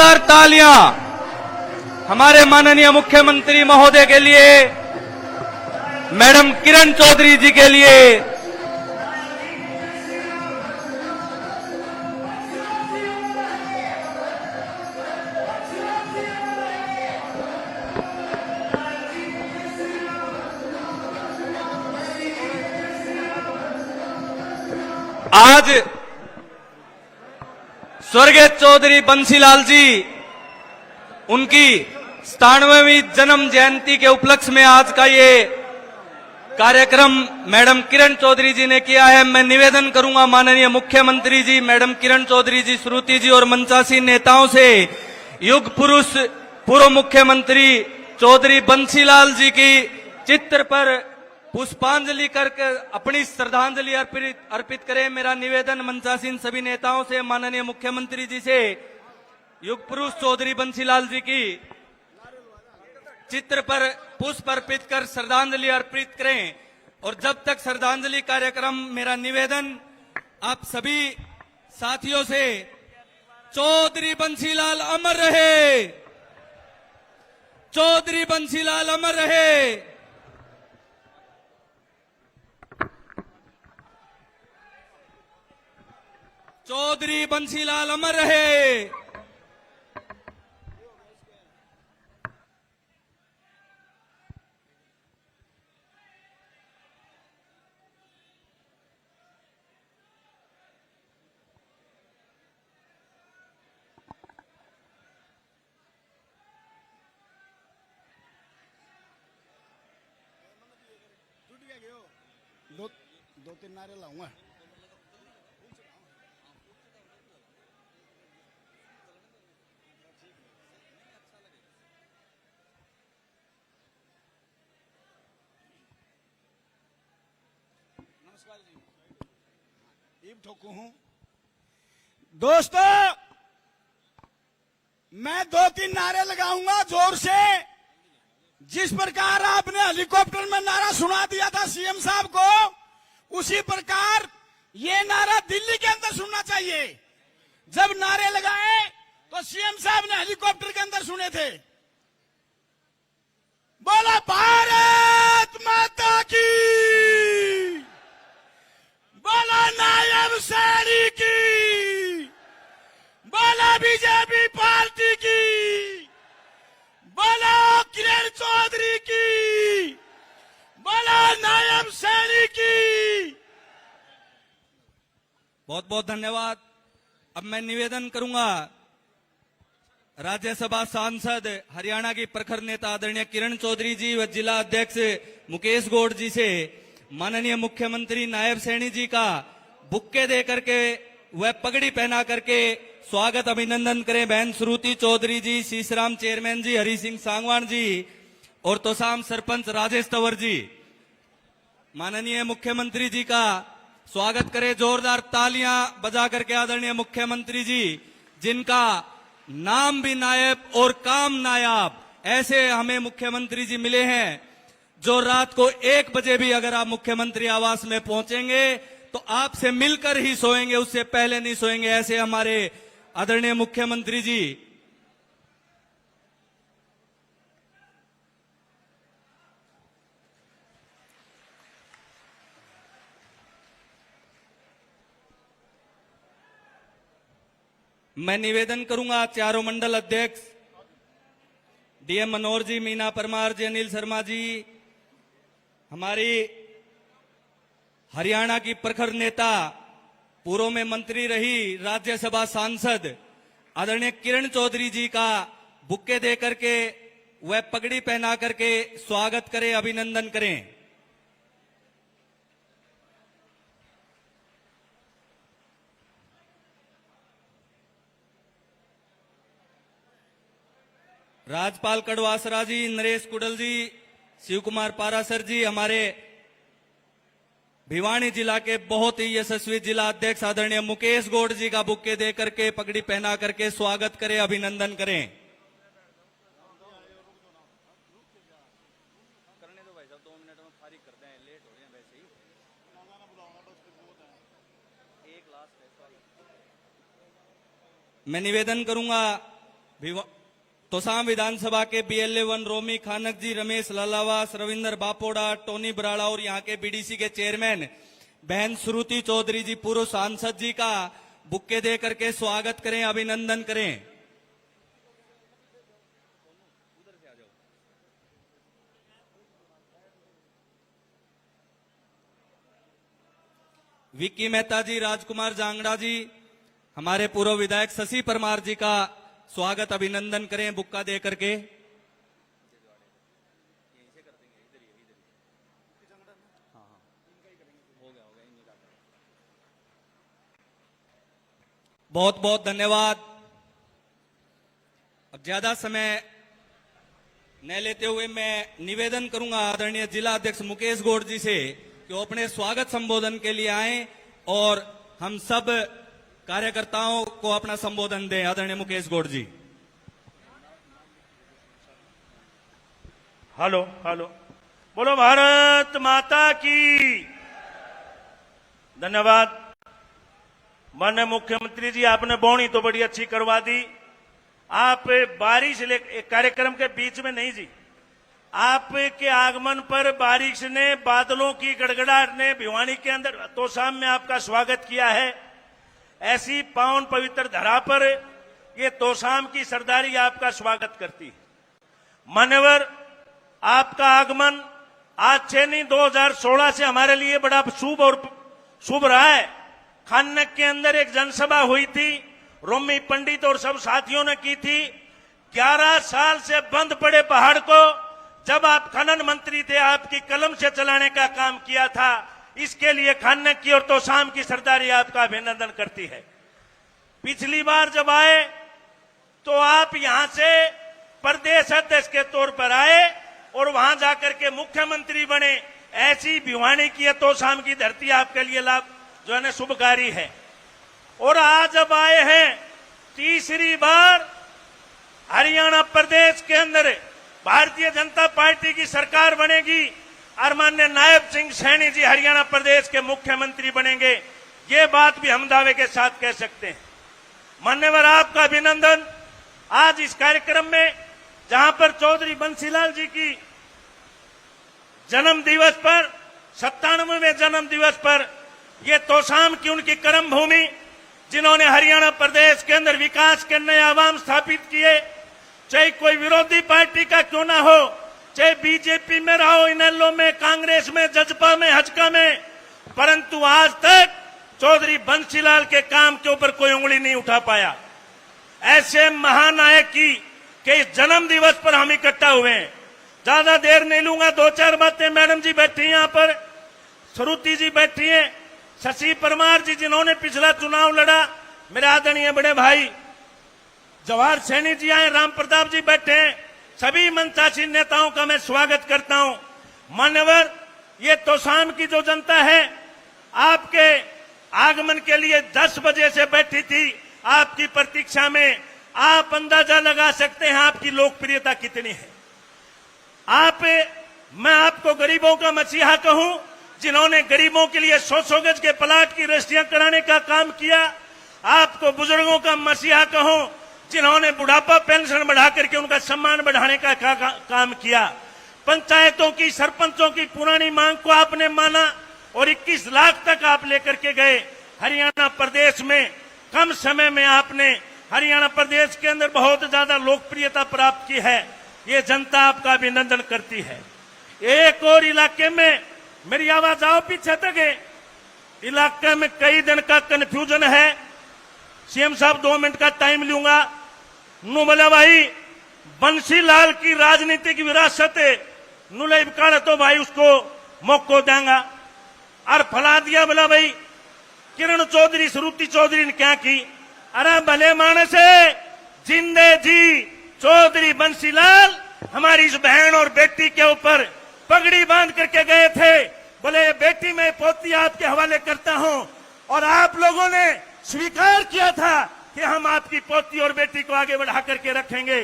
जोरदार तालियां हमारे माननीय मुख्यमंत्री महोदय के लिए, मैडम किरण चौधरी जी के लिए। आज स्वर्गीय चौधरी बंसीलाल जी उनकी 97वीं जन्म जयंती के उपलक्ष्य में आज का ये कार्यक्रम मैडम किरण चौधरी जी ने किया है। मैं निवेदन करूंगा माननीय मुख्यमंत्री जी, मैडम किरण चौधरी जी, श्रुति जी और मंचासीन नेताओं से युग पुरुष पूर्व मुख्यमंत्री चौधरी बंसीलाल जी की चित्र पर पुष्पांजलि करके अपनी श्रद्धांजलि अर्पित करें। मेरा निवेदन मंचासीन सभी नेताओं से, माननीय मुख्यमंत्री जी से युग पुरुष चौधरी बंसीलाल जी की चित्र पर पुष्प अर्पित कर श्रद्धांजलि अर्पित करें। और जब तक श्रद्धांजलि कार्यक्रम, मेरा निवेदन आप सभी साथियों से, चौधरी बंसीलाल अमर रहे, चौधरी बंसीलाल अमर रहे। चौधरी बंसीलाल अमर रहे। दो तीन नारे लाऊंगा। नमस्कार जी, ईब ठोकू हूं। दोस्तों, मैं दो तीन नारे लगाऊंगा जोर से। जिस प्रकार आपने हेलीकॉप्टर में नारा सुना दिया था सीएम साहब को, उसी प्रकार ये नारा दिल्ली के अंदर सुनना चाहिए। जब नारे लगाए तो सीएम साहब ने हेलीकॉप्टर के अंदर सुने थे। बोला भारत माता की, बोला नायब सैनिक की, बोला बीजेपी पार्टी की, बोला किरण चौधरी की, बोला नायब सैनिक की। बहुत बहुत धन्यवाद। अब मैं निवेदन करूंगा राज्यसभा सांसद हरियाणा की प्रखर नेता आदरणीय किरण चौधरी जी व जिला अध्यक्ष मुकेश गौड़ जी से माननीय मुख्यमंत्री नायब सैनी जी का बुक्के दे करके वह पगड़ी पहना करके स्वागत अभिनंदन करें। बहन श्रुति चौधरी जी, शीशराम चेयरमैन जी, हरि सिंह सांगवान जी और तोसाम सरपंच राजेश तंवर जी माननीय मुख्यमंत्री जी का स्वागत करें। जोरदार तालियां बजा करके आदरणीय मुख्यमंत्री जी, जिनका नाम भी नायब और काम नायाब, ऐसे हमें मुख्यमंत्री जी मिले हैं जो रात को 1 बजे भी अगर आप मुख्यमंत्री आवास में पहुंचेंगे तो आपसे मिलकर ही सोएंगे, उससे पहले नहीं सोएंगे। ऐसे हमारे आदरणीय मुख्यमंत्री जी। मैं निवेदन करूंगा चारों मंडल अध्यक्ष डीएम मनोहर जी, मीना परमार जी, अनिल शर्मा जी, हमारी हरियाणा की प्रखर नेता, पूर्व में मंत्री रही, राज्यसभा सांसद आदरणीय किरण चौधरी जी का बुक्के दे करके वह पगड़ी पहना करके स्वागत करें, अभिनंदन करें। राजपाल कड़वासरा जी, नरेश कुडल जी, शिव कुमार पारासर जी, हमारे भिवानी जिला के बहुत ही यशस्वी जिला अध्यक्ष आदरणीय मुकेश गौड़ जी का बुक्के दे करके पगड़ी पहना करके स्वागत करें, अभिनंदन करें। करने दो भाई साहब, 2 मिनट में फारिग कर दें, लेट हो रहे हैं वैसे ही। एक लास्ट है। मैं निवेदन करूंगा तोसाम विधानसभा के BLA 1 रोमी खानक जी, रमेश लालावास, रविंदर बापोड़ा, टोनी बराड़ा और यहाँ के BDC के चेयरमैन बहन श्रुति चौधरी जी, पूर्व सांसद जी का बुक्के दे करके स्वागत करें, अभिनंदन करें। विक्की मेहता जी, राजकुमार जांगड़ा जी, हमारे पूर्व विधायक शशि परमार जी का स्वागत अभिनंदन करें बुक्का दे करके। बहुत बहुत धन्यवाद। अब ज्यादा समय न लेते हुए मैं निवेदन करूंगा आदरणीय जिला अध्यक्ष मुकेश गौड़ जी से कि वो अपने स्वागत संबोधन के लिए आए और हम सब कार्यकर्ताओं को अपना संबोधन दें। आदरणीय मुकेश गौड़ जी। हेलो हेलो, बोलो भारत माता की। धन्यवाद। माननीय मुख्यमंत्री जी, आपने बोनी तो बड़ी अच्छी करवा दी। आप बारिश कार्यक्रम के बीच में नहीं जी, आपके आगमन पर बारिश ने, बादलों की गड़गड़ाहट ने भिवानी के अंदर तोसाम में आपका स्वागत किया है। ऐसी पावन पवित्र धरा पर ये तोसाम की सरदारी आपका स्वागत करती है। मान्यवर, आपका आगमन आज से नहीं 2016 से हमारे लिए बड़ा शुभ रहा है। खानक के अंदर एक जनसभा हुई थी, रोमी पंडित और सब साथियों ने की थी। 11 साल से बंद पड़े पहाड़ को जब आप खनन मंत्री थे, आपकी कलम से चलाने का काम किया था। इसके लिए खानक की और तोसाम की सरदारी आपका अभिनंदन करती है। पिछली बार जब आए तो आप यहां से प्रदेश अध्यक्ष के तौर पर आए और वहां जाकर के मुख्यमंत्री बने। ऐसी भिवानी की तोसाम की धरती आपके लिए लाभ जो है शुभकारी है। और आज जब आए हैं तीसरी बार हरियाणा प्रदेश के अंदर भारतीय जनता पार्टी की सरकार बनेगी और माननीय नायब सिंह सैनी जी हरियाणा प्रदेश के मुख्यमंत्री बनेंगे, ये बात भी हम दावे के साथ कह सकते हैं। मान्यवर, आपका अभिनंदन। आज इस कार्यक्रम में जहां पर चौधरी बंसीलाल जी की जन्म दिवस पर 97वें जन्म दिवस पर ये तोसाम की उनकी कर्म भूमि, जिन्होंने हरियाणा प्रदेश के अंदर विकास के नए आवाम स्थापित किए, चाहे कोई विरोधी पार्टी का क्यों ना हो, चाहे बीजेपी में रहो, इनेलो में, कांग्रेस में, जजपा में, हजका में, परंतु आज तक चौधरी बंसीलाल के काम के ऊपर कोई उंगली नहीं उठा पाया। ऐसे महानायक की के जन्म दिवस पर हम इकट्ठा हुए हैं। ज्यादा देर नहीं लूंगा, 2-4 बातें। मैडम जी बैठी हैं यहाँ पर, श्रुति जी बैठी हैं, शशि परमार जी जिन्होंने पिछला चुनाव लड़ा, मेरे आदरणीय बड़े भाई जवाहर सैनी जी आए, राम प्रताप जी बैठे हैं, सभी मंचासीन नेताओं का मैं स्वागत करता हूं। मान्यवर, ये तोसाम की जो जनता है आपके आगमन के लिए 10 बजे से बैठी थी आपकी प्रतीक्षा में। आप अंदाजा लगा सकते हैं आपकी लोकप्रियता कितनी है। मैं आपको गरीबों का मसीहा कहूं, जिन्होंने गरीबों के लिए 100 गज के प्लाट की रजिस्ट्रियां कराने का काम किया। आपको बुजुर्गों का मसीहा कहूं, जिन्होंने बुढ़ापा पेंशन बढ़ा करके उनका सम्मान बढ़ाने का काम किया। पंचायतों की, सरपंचों की पुरानी मांग को आपने माना और 21 लाख तक आप लेकर के गए। हरियाणा प्रदेश में कम समय में आपने हरियाणा प्रदेश के अंदर बहुत ज्यादा लोकप्रियता प्राप्त की है। ये जनता आपका अभिनंदन करती है। एक और इलाके में, मेरी आवाज आओ पीछे तक है, इलाके में कई दिन का कंफ्यूजन है। सीएम साहब 2 मिनट का टाइम लूंगा। नु बोला भाई बंसीलाल की राजनीतिक विरासत नुले काल तो भाई उसको मौको देंगा और फला दिया। बोला भाई किरण चौधरी, श्रुति चौधरी ने क्या की? अरे भले मानस है, जिंदे जी चौधरी बंसीलाल हमारी इस बहन और बेटी के ऊपर पगड़ी बांध करके गए थे। बोले बेटी मैं पोती आपके हवाले करता हूं, और आप लोगों ने स्वीकार किया था कि हम आपकी पोती और बेटी को आगे बढ़ा करके रखेंगे।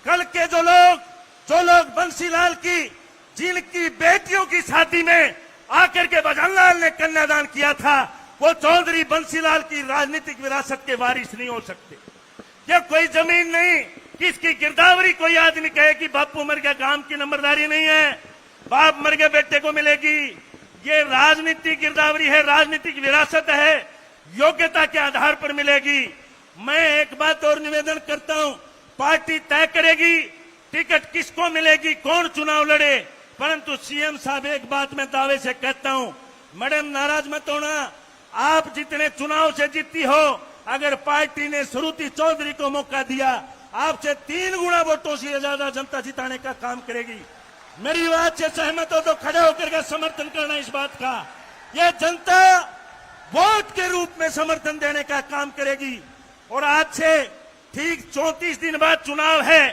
कल के जो लोग बंसीलाल की, जिनकी बेटियों की शादी में आकर के भजनलाल ने कन्यादान किया था, वो चौधरी बंसीलाल की राजनीतिक विरासत के वारिस नहीं हो सकते। ये कोई जमीन नहीं, किसकी गिरदावरी कोई आदमी कहे कि बापू मर गया, काम की नंबरदारी नहीं है, बाप मर गया बेटे को मिलेगी। ये राजनीतिक गिरदावरी है, राजनीतिक विरासत है, योग्यता के आधार पर मिलेगी। मैं एक बात और निवेदन करता हूं, पार्टी तय करेगी टिकट किसको मिलेगी, कौन चुनाव लड़े, परंतु सीएम साहब एक बात मैं दावे से कहता हूं, मैडम नाराज मत होना, आप जितने चुनाव से जीती हो, अगर पार्टी ने श्रुति चौधरी को मौका दिया, आपसे 3 गुना वोटों से ज्यादा जनता जिताने का काम करेगी। मेरी बात से सहमत हो तो खड़े होकर के समर्थन करना इस बात का। ये जनता वोट के रूप में समर्थन देने का काम करेगी। और आज से ठीक 34 दिन बाद चुनाव है।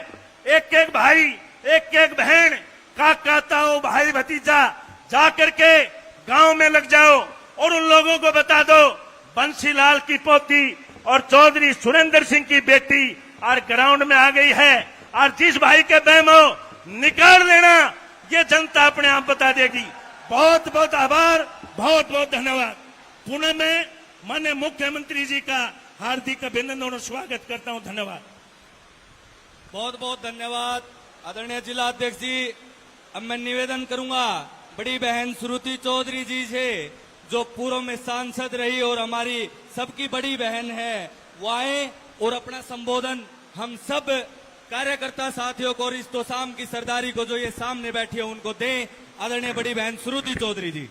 एक एक भाई, एक एक बहन, काका ताऊ, भाई भतीजा जाकर के गांव में लग जाओ और उन लोगों को बता दो बंसीलाल की पोती और चौधरी सुरेंद्र सिंह की बेटी और ग्राउंड में आ गई है, और जिस भाई के बहम हो निकाल देना, ये जनता अपने आप बता देगी। बहुत बहुत आभार, बहुत बहुत धन्यवाद। पुनः मैं माननीय मुख्यमंत्री जी का हार्दिक अभिनंदन और स्वागत करता हूं। धन्यवाद। बहुत बहुत धन्यवाद आदरणीय जिला अध्यक्ष जी। अब मैं निवेदन करूंगा बड़ी बहन श्रुति चौधरी जी से, जो पूर्व में सांसद रही और हमारी सबकी बड़ी बहन है, वो आए और अपना संबोधन हम सब कार्यकर्ता साथियों को और इस तोसाम की सरदारी को जो ये सामने बैठी है उनको दें। आदरणीय बड़ी बहन श्रुति चौधरी जी।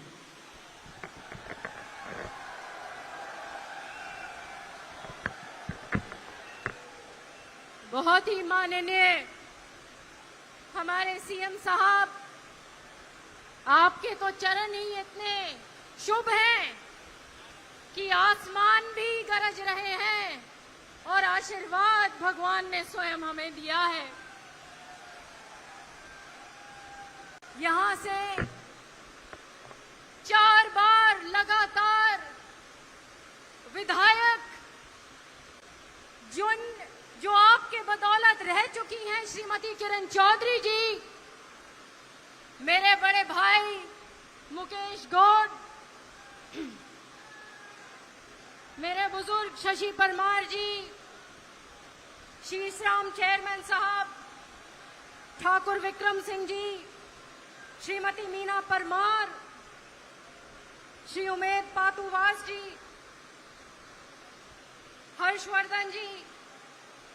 बहुत ही माननीय हमारे सीएम साहब, आपके तो चरण ही इतने शुभ हैं कि आसमान भी गरज रहे हैं और आशीर्वाद भगवान ने स्वयं हमें दिया है। यहां से 4 बार लगातार विधायक जो आपके बदौलत रह चुकी हैं, श्रीमती किरण चौधरी जी, मेरे बड़े भाई मुकेश गौड़, मेरे बुजुर्ग शशि परमार जी, शीशराम चेयरमैन साहब, ठाकुर विक्रम सिंह जी, श्रीमती मीना परमार, श्री उमेद पातूवास जी, हर्षवर्धन जी,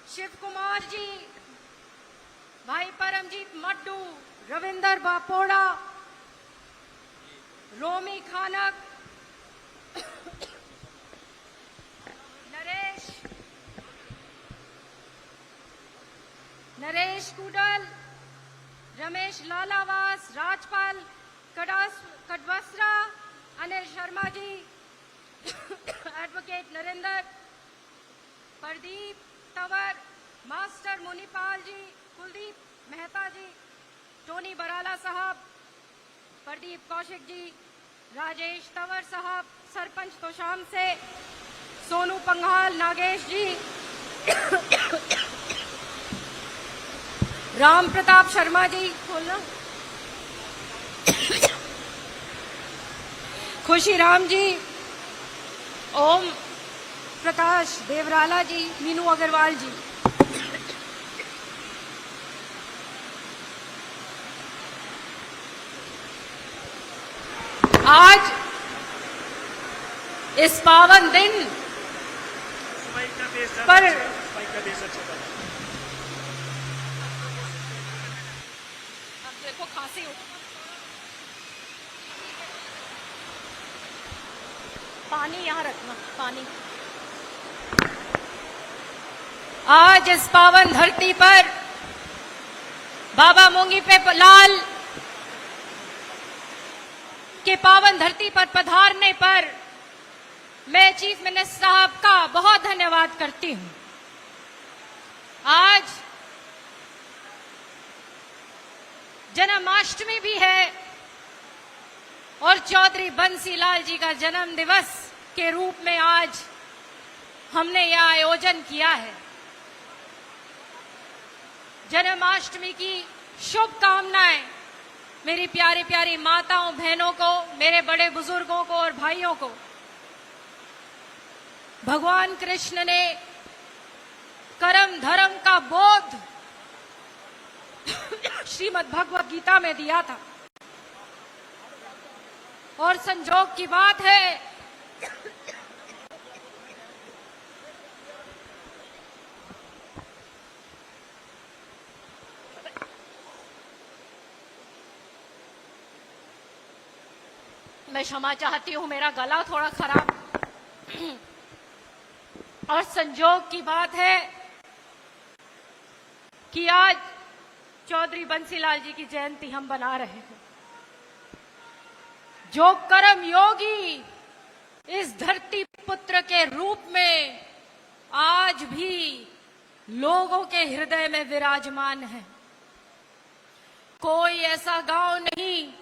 शिव कुमार जी, भाई परमजीत मड्डू, रविंदर बापोड़ा, रोमी खानक, Naresh cuddle, Ramesh Lalawas, Rajpal कड़वसरा, Anil Sharma ji, advocate Narendra, Pradeep Tanwar, master मुनीपाल जी, कुलदीप मेहता जी, टोनी बराला साहब, प्रदीप कौशिक जी, राजेश तंवर साहब, सरपंच तोशाम से सोनू पंघाल, नागेश जी, राम प्रताप शर्मा जी, खोलना, खुशी राम जी, ओम प्रकाश देवराला जी, मीनू अग्रवाल जी। आज इस पावन दिन पर अब देखो खांसी हो, पानी यहाँ रखना, पानी। आज इस पावन धरती पर बाबा मोंगी पे लाल के पावन धरती पर पधारने पर मैं चीफ मिनिस्टर साहब का बहुत धन्यवाद करती हूं। आज जन्माष्टमी भी है और चौधरी बंसीलाल जी का जन्म दिवस के रूप में आज हमने यह आयोजन किया है। जन्माष्टमी की शुभकामनाएं मेरी प्यारी प्यारी माताओं बहनों को, मेरे बड़े बुजुर्गों को और भाइयों को। भगवान कृष्ण ने कर्म धर्म का बोध श्रीमद् भगवत गीता में दिया था। और संजोग की बात है मैं क्षमा चाहती हूं, मेरा गला थोड़ा खराब। और संजोग की बात है कि आज चौधरी बंसीलाल जी की जयंती हम बना रहे हैं। जो कर्म योगी इस धरती पुत्र के रूप में आज भी लोगों के हृदय में विराजमान है। कोई ऐसा गांव नहीं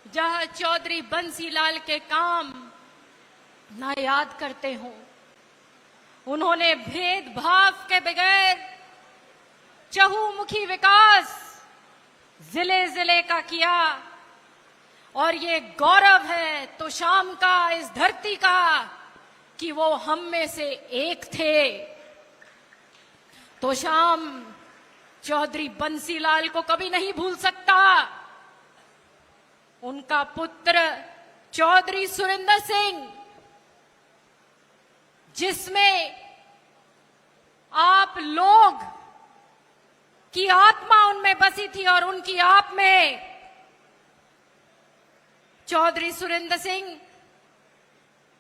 जहां चौधरी बंसीलाल के काम ना याद करते हो। उन्होंने भेदभाव के बगैर चहुमुखी विकास जिले जिले का किया। और ये गौरव है तोशाम का, इस धरती का, कि वो हम में से एक थे। तोशाम चौधरी बंसीलाल को कभी नहीं भूल सकता। उनका पुत्र चौधरी सुरेंद्र सिंह, जिसमें आप लोग की आत्मा उनमें बसी थी और उनकी आप में चौधरी सुरेंद्र सिंह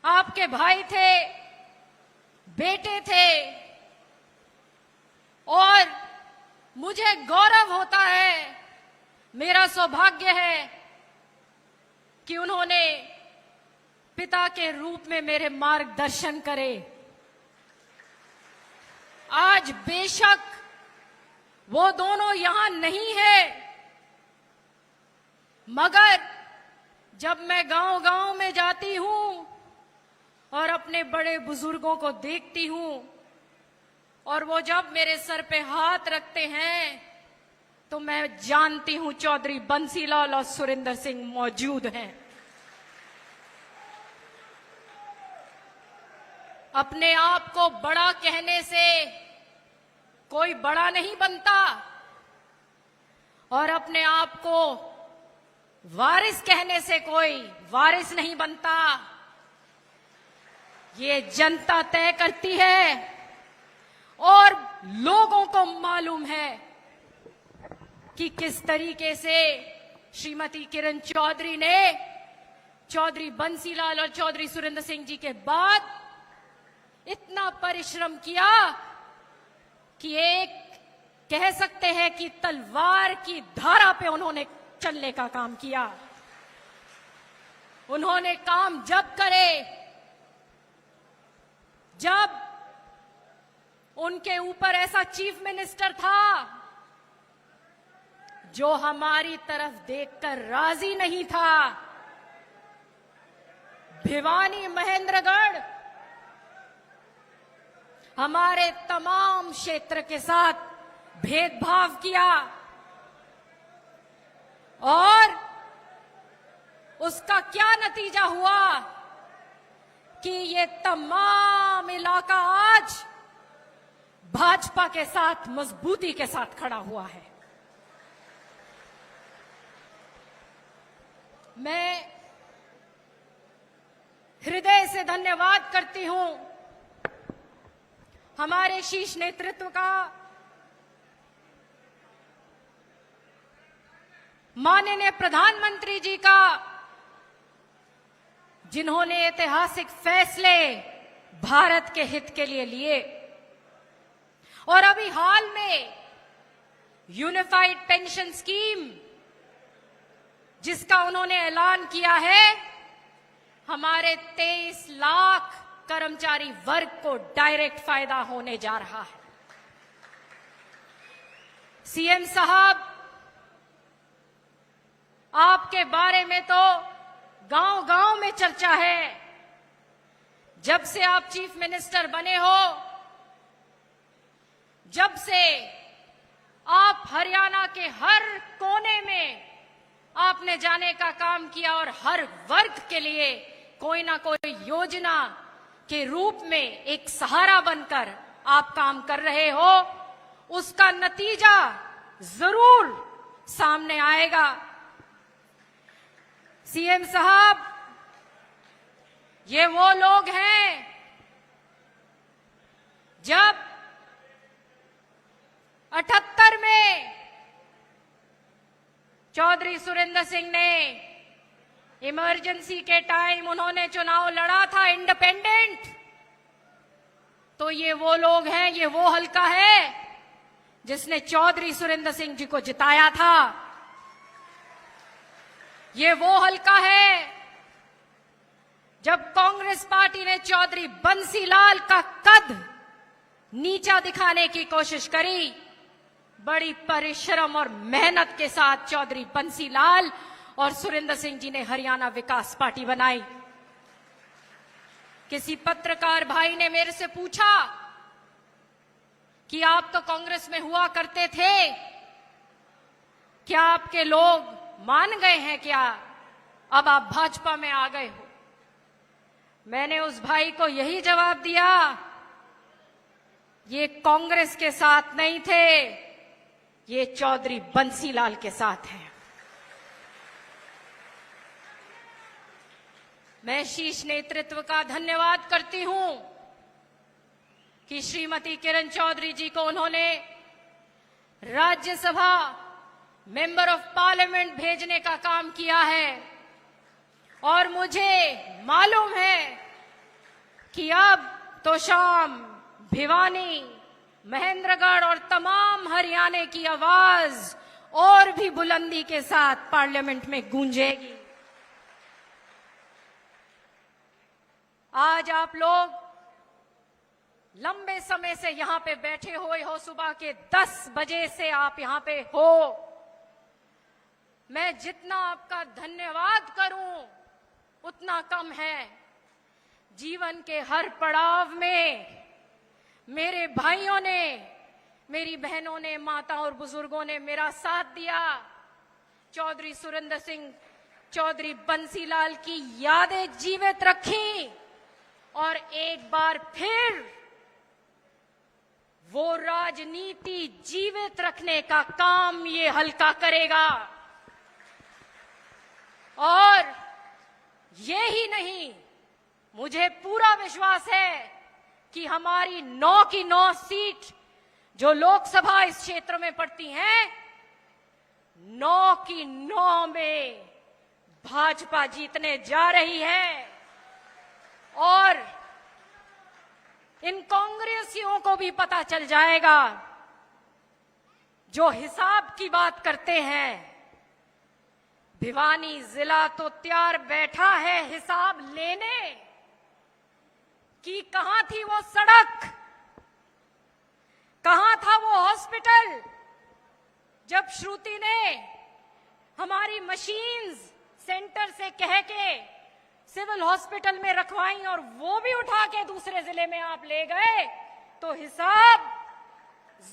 आपके भाई थे, बेटे थे। और मुझे गौरव होता है, मेरा सौभाग्य है कि उन्होंने पिता के रूप में मेरे मार्गदर्शन करे। आज बेशक वो दोनों यहां नहीं है, मगर जब मैं गांव-गांव में जाती हूं और अपने बड़े बुजुर्गों को देखती हूं और वो जब मेरे सर पे हाथ रखते हैं तो मैं जानती हूं चौधरी बंसीलाल और सुरेंद्र सिंह मौजूद हैं। अपने आप को बड़ा कहने से कोई बड़ा नहीं बनता और अपने आप को वारिस कहने से कोई वारिस नहीं बनता। ये जनता तय करती है और लोगों को मालूम है कि किस तरीके से श्रीमती किरण चौधरी ने चौधरी बंसीलाल और चौधरी सुरेंद्र सिंह जी के बाद इतना परिश्रम किया कि एक कह सकते हैं कि तलवार की धारा पे उन्होंने चलने का काम किया। उन्होंने काम जब करे जब उनके ऊपर ऐसा चीफ मिनिस्टर था जो हमारी तरफ देखकर राजी नहीं था। भिवानी महेंद्रगढ़ हमारे तमाम क्षेत्र के साथ भेदभाव किया और उसका क्या नतीजा हुआ कि ये तमाम इलाका आज भाजपा के साथ मजबूती के साथ खड़ा हुआ है। मैं हृदय से धन्यवाद करती हूं हमारे शीर्ष नेतृत्व का, माननीय प्रधानमंत्री जी का, जिन्होंने ऐतिहासिक फैसले भारत के हित के लिए लिए और अभी हाल में यूनिफाइड पेंशन स्कीम जिसका उन्होंने ऐलान किया है, हमारे 23 लाख कर्मचारी वर्ग को डायरेक्ट फायदा होने जा रहा है। सीएम साहब, आपके बारे में तो गांव-गांव में चर्चा है। जब से आप चीफ मिनिस्टर बने हो, जब से आप हरियाणा के हर कोने में आपने जाने का काम किया और हर वर्ग के लिए कोई ना कोई योजना के रूप में एक सहारा बनकर आप काम कर रहे हो, उसका नतीजा जरूर सामने आएगा। सीएम साहब, ये वो लोग हैं जब 78 में चौधरी सुरेंद्र सिंह ने इमरजेंसी के टाइम उन्होंने चुनाव लड़ा था इंडिपेंडेंट, तो ये वो लोग हैं, ये वो हल्का है जिसने चौधरी सुरेंद्र सिंह जी को जिताया था। ये वो हल्का है जब कांग्रेस पार्टी ने चौधरी बंसीलाल का कद नीचा दिखाने की कोशिश करी। बड़ी परिश्रम और मेहनत के साथ चौधरी बंसीलाल और सुरेंद्र सिंह जी ने हरियाणा विकास पार्टी बनाई। किसी पत्रकार भाई ने मेरे से पूछा कि आप तो कांग्रेस में हुआ करते थे, क्या आपके लोग मान गए हैं क्या, अब आप भाजपा में आ गए हो? मैंने उस भाई को यही जवाब दिया, ये कांग्रेस के साथ नहीं थे, ये चौधरी बंसीलाल के साथ हैं। मैं शीर्ष नेतृत्व का धन्यवाद करती हूं कि श्रीमती किरण चौधरी जी को उन्होंने राज्यसभा मेंबर ऑफ पार्लियामेंट भेजने का काम किया है। और मुझे मालूम है कि अब तो शाम भिवानी, महेंद्रगढ़ और तमाम हरियाणा की आवाज और भी बुलंदी के साथ पार्लियामेंट में गूंजेगी। आज आप लोग लंबे समय से यहां पे बैठे हुए हो, सुबह के 10 बजे से आप यहां पे हो। मैं जितना आपका धन्यवाद करूं उतना कम है। जीवन के हर पड़ाव में मेरे भाइयों ने, मेरी बहनों ने, माता और बुजुर्गों ने मेरा साथ दिया। चौधरी सुरेंद्र सिंह, चौधरी बंसीलाल की यादें जीवित रखी और एक बार फिर वो राजनीति जीवित रखने का काम ये हल्का करेगा। और ये ही नहीं, मुझे पूरा विश्वास है कि हमारी 9 की 9 सीट जो लोकसभा इस क्षेत्र में पड़ती हैं, 9 की 9 में भाजपा जीतने जा रही है। और इन कांग्रेसियों को भी पता चल जाएगा जो हिसाब की बात करते हैं। भिवानी जिला तो तैयार बैठा है हिसाब लेने कि कहां थी वो सड़क, कहां था वो हॉस्पिटल, जब श्रुति ने हमारी मशीन्स सेंटर से कह के सिविल हॉस्पिटल में रखवाई और वो भी उठा के दूसरे जिले में आप ले गए, तो हिसाब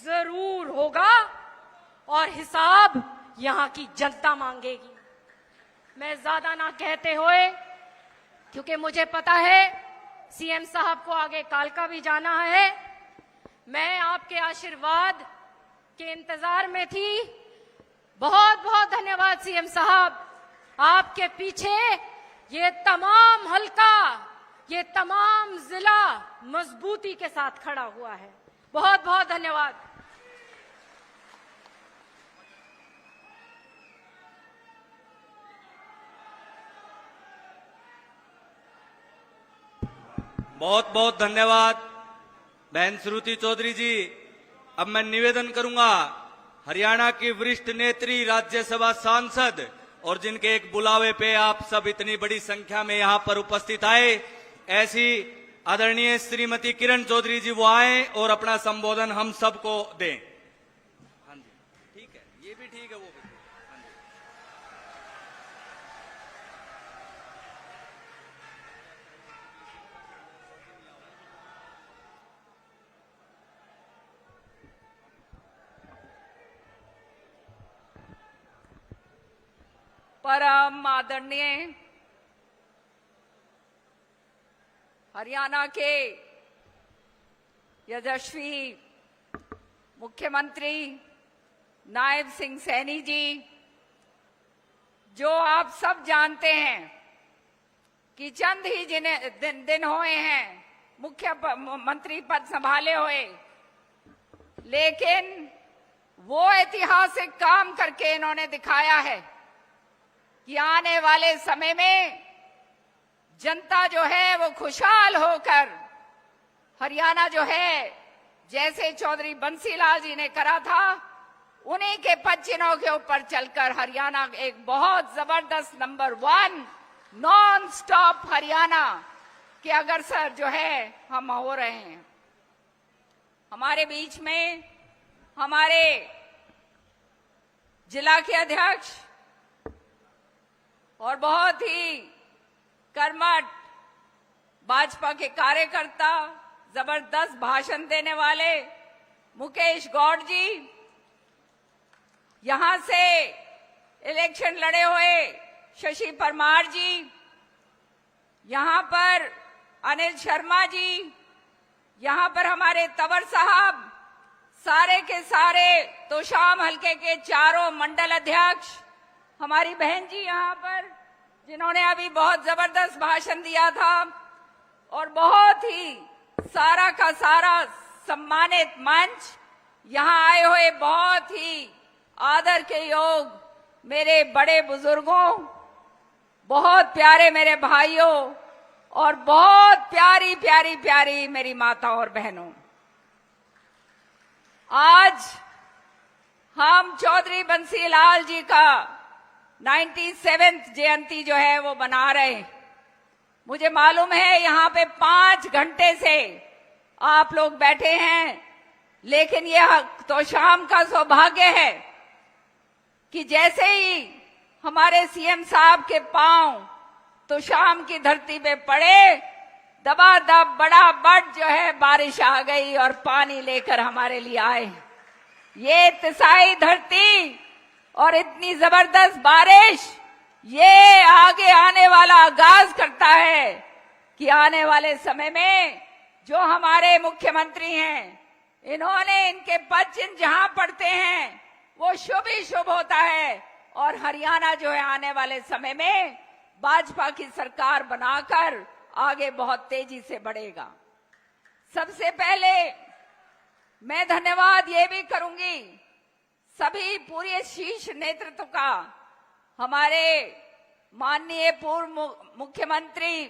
जरूर होगा और हिसाब यहां की जनता मांगेगी। मैं ज्यादा ना कहते हुए, क्योंकि मुझे पता है सीएम साहब को आगे कालका भी जाना है, मैं आपके आशीर्वाद के इंतजार में थी। बहुत बहुत धन्यवाद सीएम साहब, आपके पीछे ये तमाम हल्का, ये तमाम जिला मजबूती के साथ खड़ा हुआ है। बहुत बहुत धन्यवाद। बहुत बहुत धन्यवाद बहन श्रुति चौधरी जी। अब मैं निवेदन करूंगा हरियाणा की वरिष्ठ नेत्री, राज्यसभा सांसद और जिनके एक बुलावे पे आप सब इतनी बड़ी संख्या में यहां पर उपस्थित आए, ऐसी आदरणीय श्रीमती किरण चौधरी जी वो आए और अपना संबोधन हम सबको दें। हाँ जी, ठीक है, ये भी ठीक है, वो भी। हाँ जी। परम आदरणीय हरियाणा के यशस्वी मुख्यमंत्री नायब सिंह सैनी जी, जो आप सब जानते हैं कि चंद ही दिन हुए हैं मुख्यमंत्री पद संभाले हुए, लेकिन वो ऐतिहासिक काम करके इन्होंने दिखाया है कि आने वाले समय में जनता जो है वो खुशहाल होकर हरियाणा जो है, जैसे चौधरी बंसीलाल जी ने करा था, उन्हीं के पद चिन्हों के ऊपर चलकर हरियाणा एक बहुत जबरदस्त नंबर 1 नॉन स्टॉप हरियाणा के अग्रसर जो है हम हो रहे हैं। हमारे बीच में हमारे जिला के अध्यक्ष और बहुत ही कर्मठ भाजपा के कार्यकर्ता, जबरदस्त भाषण देने वाले मुकेश गौड़ जी, यहां से इलेक्शन लड़े हुए शशि परमार जी, यहां पर अनिल शर्मा जी, यहां पर हमारे तंवर साहब, सारे के सारे तोशाम हलके के चारों मंडल अध्यक्ष, हमारी बहन जी यहां पर जिन्होंने अभी बहुत जबरदस्त भाषण दिया था, और बहुत ही सारा का सारा सम्मानित मंच, यहां आए हुए बहुत ही आदर के योग मेरे बड़े बुजुर्गों, बहुत प्यारे मेरे भाइयों और बहुत प्यारी प्यारी प्यारी मेरी माताओं और बहनों, आज हम चौधरी बंसीलाल जी का 97th जयंती जो है वो मना रहे हैं। मुझे मालूम है यहाँ पे 5 घंटे से आप लोग बैठे हैं, लेकिन यह तो शाम का सौभाग्य है कि जैसे ही हमारे सीएम साहब के पांव तो शाम की धरती पे पड़े, दबादब बड़ा बड़ जो है बारिश आ गई और पानी लेकर हमारे लिए आए। ये तिसाई धरती और इतनी जबरदस्त बारिश, ये आगे आने वाला आगाज करता है कि आने वाले समय में जो हमारे मुख्यमंत्री हैं, इन्होंने इनके पद चिन्ह जहां पड़ते हैं वो शुभ ही शुभ होता है, और हरियाणा जो है आने वाले समय में भाजपा की सरकार बनाकर आगे बहुत तेजी से बढ़ेगा। सबसे पहले मैं धन्यवाद ये भी करूंगी सभी पूरे शीर्ष नेतृत्व का, हमारे माननीय पूर्व मुख्यमंत्री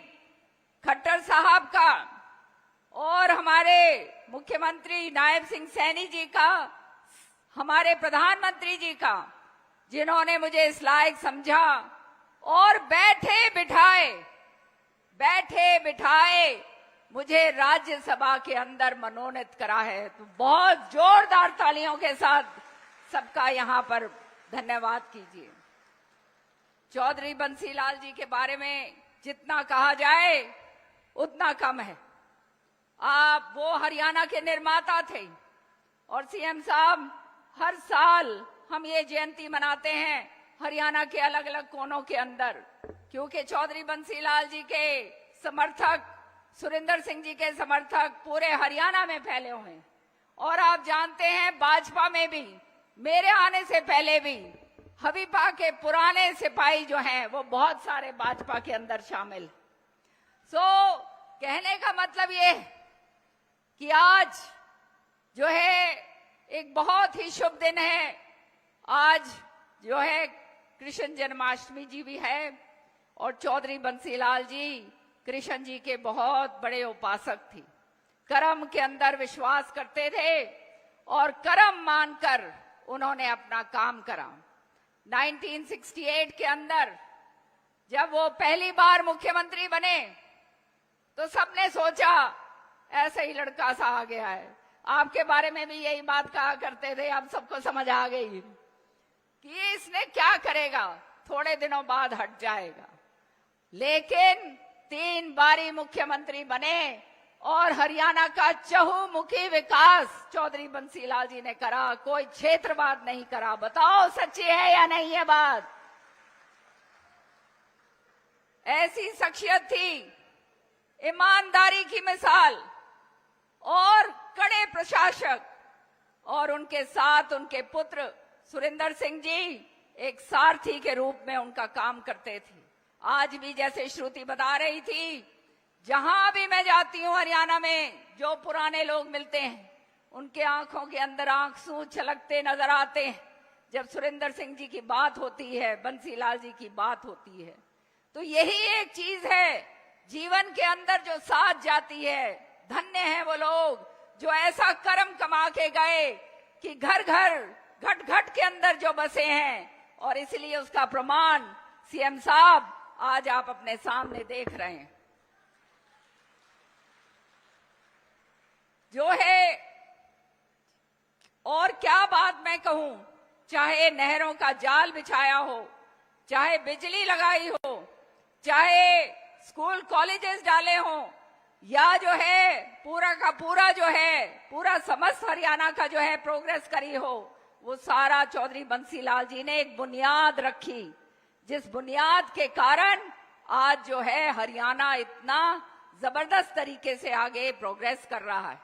खट्टर साहब का और हमारे मुख्यमंत्री नायब सिंह सैनी जी का, हमारे प्रधानमंत्री जी का, जिन्होंने मुझे इस लायक समझा और बैठे बिठाए मुझे राज्यसभा के अंदर मनोनीत करा है। तो बहुत जोरदार तालियों के साथ सबका यहाँ पर धन्यवाद कीजिए। चौधरी बंसीलाल जी के बारे में जितना कहा जाए उतना कम है। आप वो हरियाणा के निर्माता थे, और सीएम साहब हर साल हम ये जयंती मनाते हैं हरियाणा के अलग अलग कोनों के अंदर, क्योंकि चौधरी बंसीलाल जी के समर्थक, सुरेंद्र सिंह जी के समर्थक पूरे हरियाणा में फैले हुए हैं। और आप जानते हैं भाजपा में भी मेरे आने से पहले भी हबीबा के पुराने सिपाही जो हैं वो बहुत सारे भाजपा के अंदर शामिल। कहने का मतलब ये कि आज जो है एक बहुत ही शुभ दिन है। आज जो है कृष्ण जन्माष्टमी जी भी है, और चौधरी बंसीलाल जी कृष्ण जी के बहुत बड़े उपासक थे, कर्म के अंदर विश्वास करते थे और कर्म मानकर उन्होंने अपना काम करा। 1968 के अंदर जब वो पहली बार मुख्यमंत्री बने तो सबने सोचा ऐसा ही लड़का सा आ गया है। आपके बारे में भी यही बात कहा करते थे, अब सबको समझ आ गई कि इसने क्या करेगा, थोड़े दिनों बाद हट जाएगा। लेकिन 3 बारी मुख्यमंत्री बने और हरियाणा का चहुमुखी विकास चौधरी बंसीलाल जी ने करा, कोई क्षेत्रवाद नहीं करा। बताओ सच्ची है या नहीं ये बात? ऐसी शख्सियत थी, ईमानदारी की मिसाल, और कड़े प्रशासक, और उनके साथ उनके पुत्र सुरेंद्र सिंह जी एक सारथी के रूप में उनका काम करते थे। आज भी जैसे श्रुति बता रही थी, जहां भी मैं जाती हूं हरियाणा में, जो पुराने लोग मिलते हैं उनके आंखों के अंदर आंसू छलकते नजर आते हैं जब सुरेंद्र सिंह जी की बात होती है, बंसीलाल जी की बात होती है। तो यही एक चीज है जीवन के अंदर जो साथ जाती है। धन्य है वो लोग जो ऐसा कर्म कमा के गए कि घर घर घट घट के अंदर जो बसे हैं, और इसलिए उसका प्रमाण सीएम साहब आज आप अपने सामने देख रहे हैं। जो है, और क्या बात मैं कहूं, चाहे नहरों का जाल बिछाया हो, चाहे बिजली लगाई हो, चाहे स्कूल कॉलेजेस डाले हों, या जो है पूरा का पूरा जो है पूरा समस्त हरियाणा का जो है प्रोग्रेस करी हो, वो सारा चौधरी बंसीलाल जी ने एक बुनियाद रखी, जिस बुनियाद के कारण आज जो है हरियाणा इतना जबरदस्त तरीके से आगे प्रोग्रेस कर रहा है।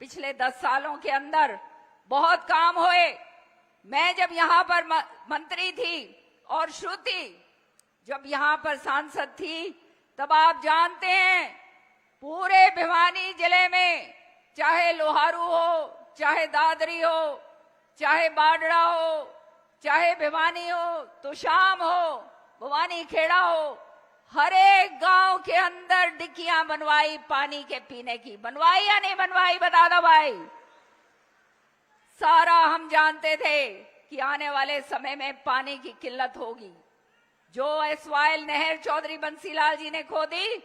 पिछले 10 सालों के अंदर बहुत काम हुए। मैं जब यहाँ पर मंत्री थी और श्रुति जब यहाँ पर सांसद थी, तब आप जानते हैं पूरे भिवानी जिले में, चाहे लोहारू हो, चाहे दादरी हो, चाहे बाडड़ा हो, चाहे भिवानी हो, तुशाम हो, भवानी खेड़ा हो, हर एक गांव के अंदर डिक्कियां बनवाई पानी के पीने की। बनवाई या नहीं बनवाई, बता दो भाई। सारा हम जानते थे कि आने वाले समय में पानी की किल्लत होगी। जो एसवाइल नहर चौधरी बंसीलाल जी ने खोदी,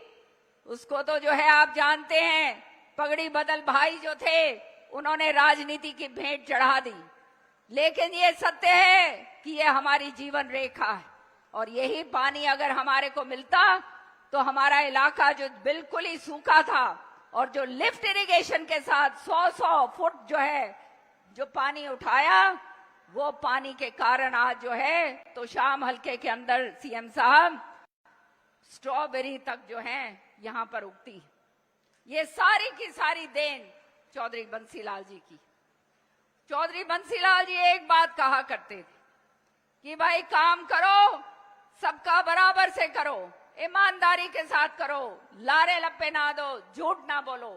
उसको तो जो है आप जानते हैं, पगड़ी बदल भाई जो थे उन्होंने राजनीति की भेंट चढ़ा दी। लेकिन ये सत्य है कि ये हमारी जीवन रेखा है, और यही पानी अगर हमारे को मिलता तो हमारा इलाका जो बिल्कुल ही सूखा था, और जो लिफ्ट इरिगेशन के साथ 100-100 फुट जो है जो पानी उठाया, वो पानी के कारण आज जो है तो शाम हल्के के अंदर सीएम साहब स्ट्रॉबेरी तक जो है यहां पर उगती। ये सारी की सारी देन चौधरी बंसीलाल जी की। चौधरी बंसीलाल जी एक बात कहा करते थे कि भाई काम करो, सबका बराबर से करो, ईमानदारी के साथ करो, लारे लप्पे ना दो, झूठ ना बोलो।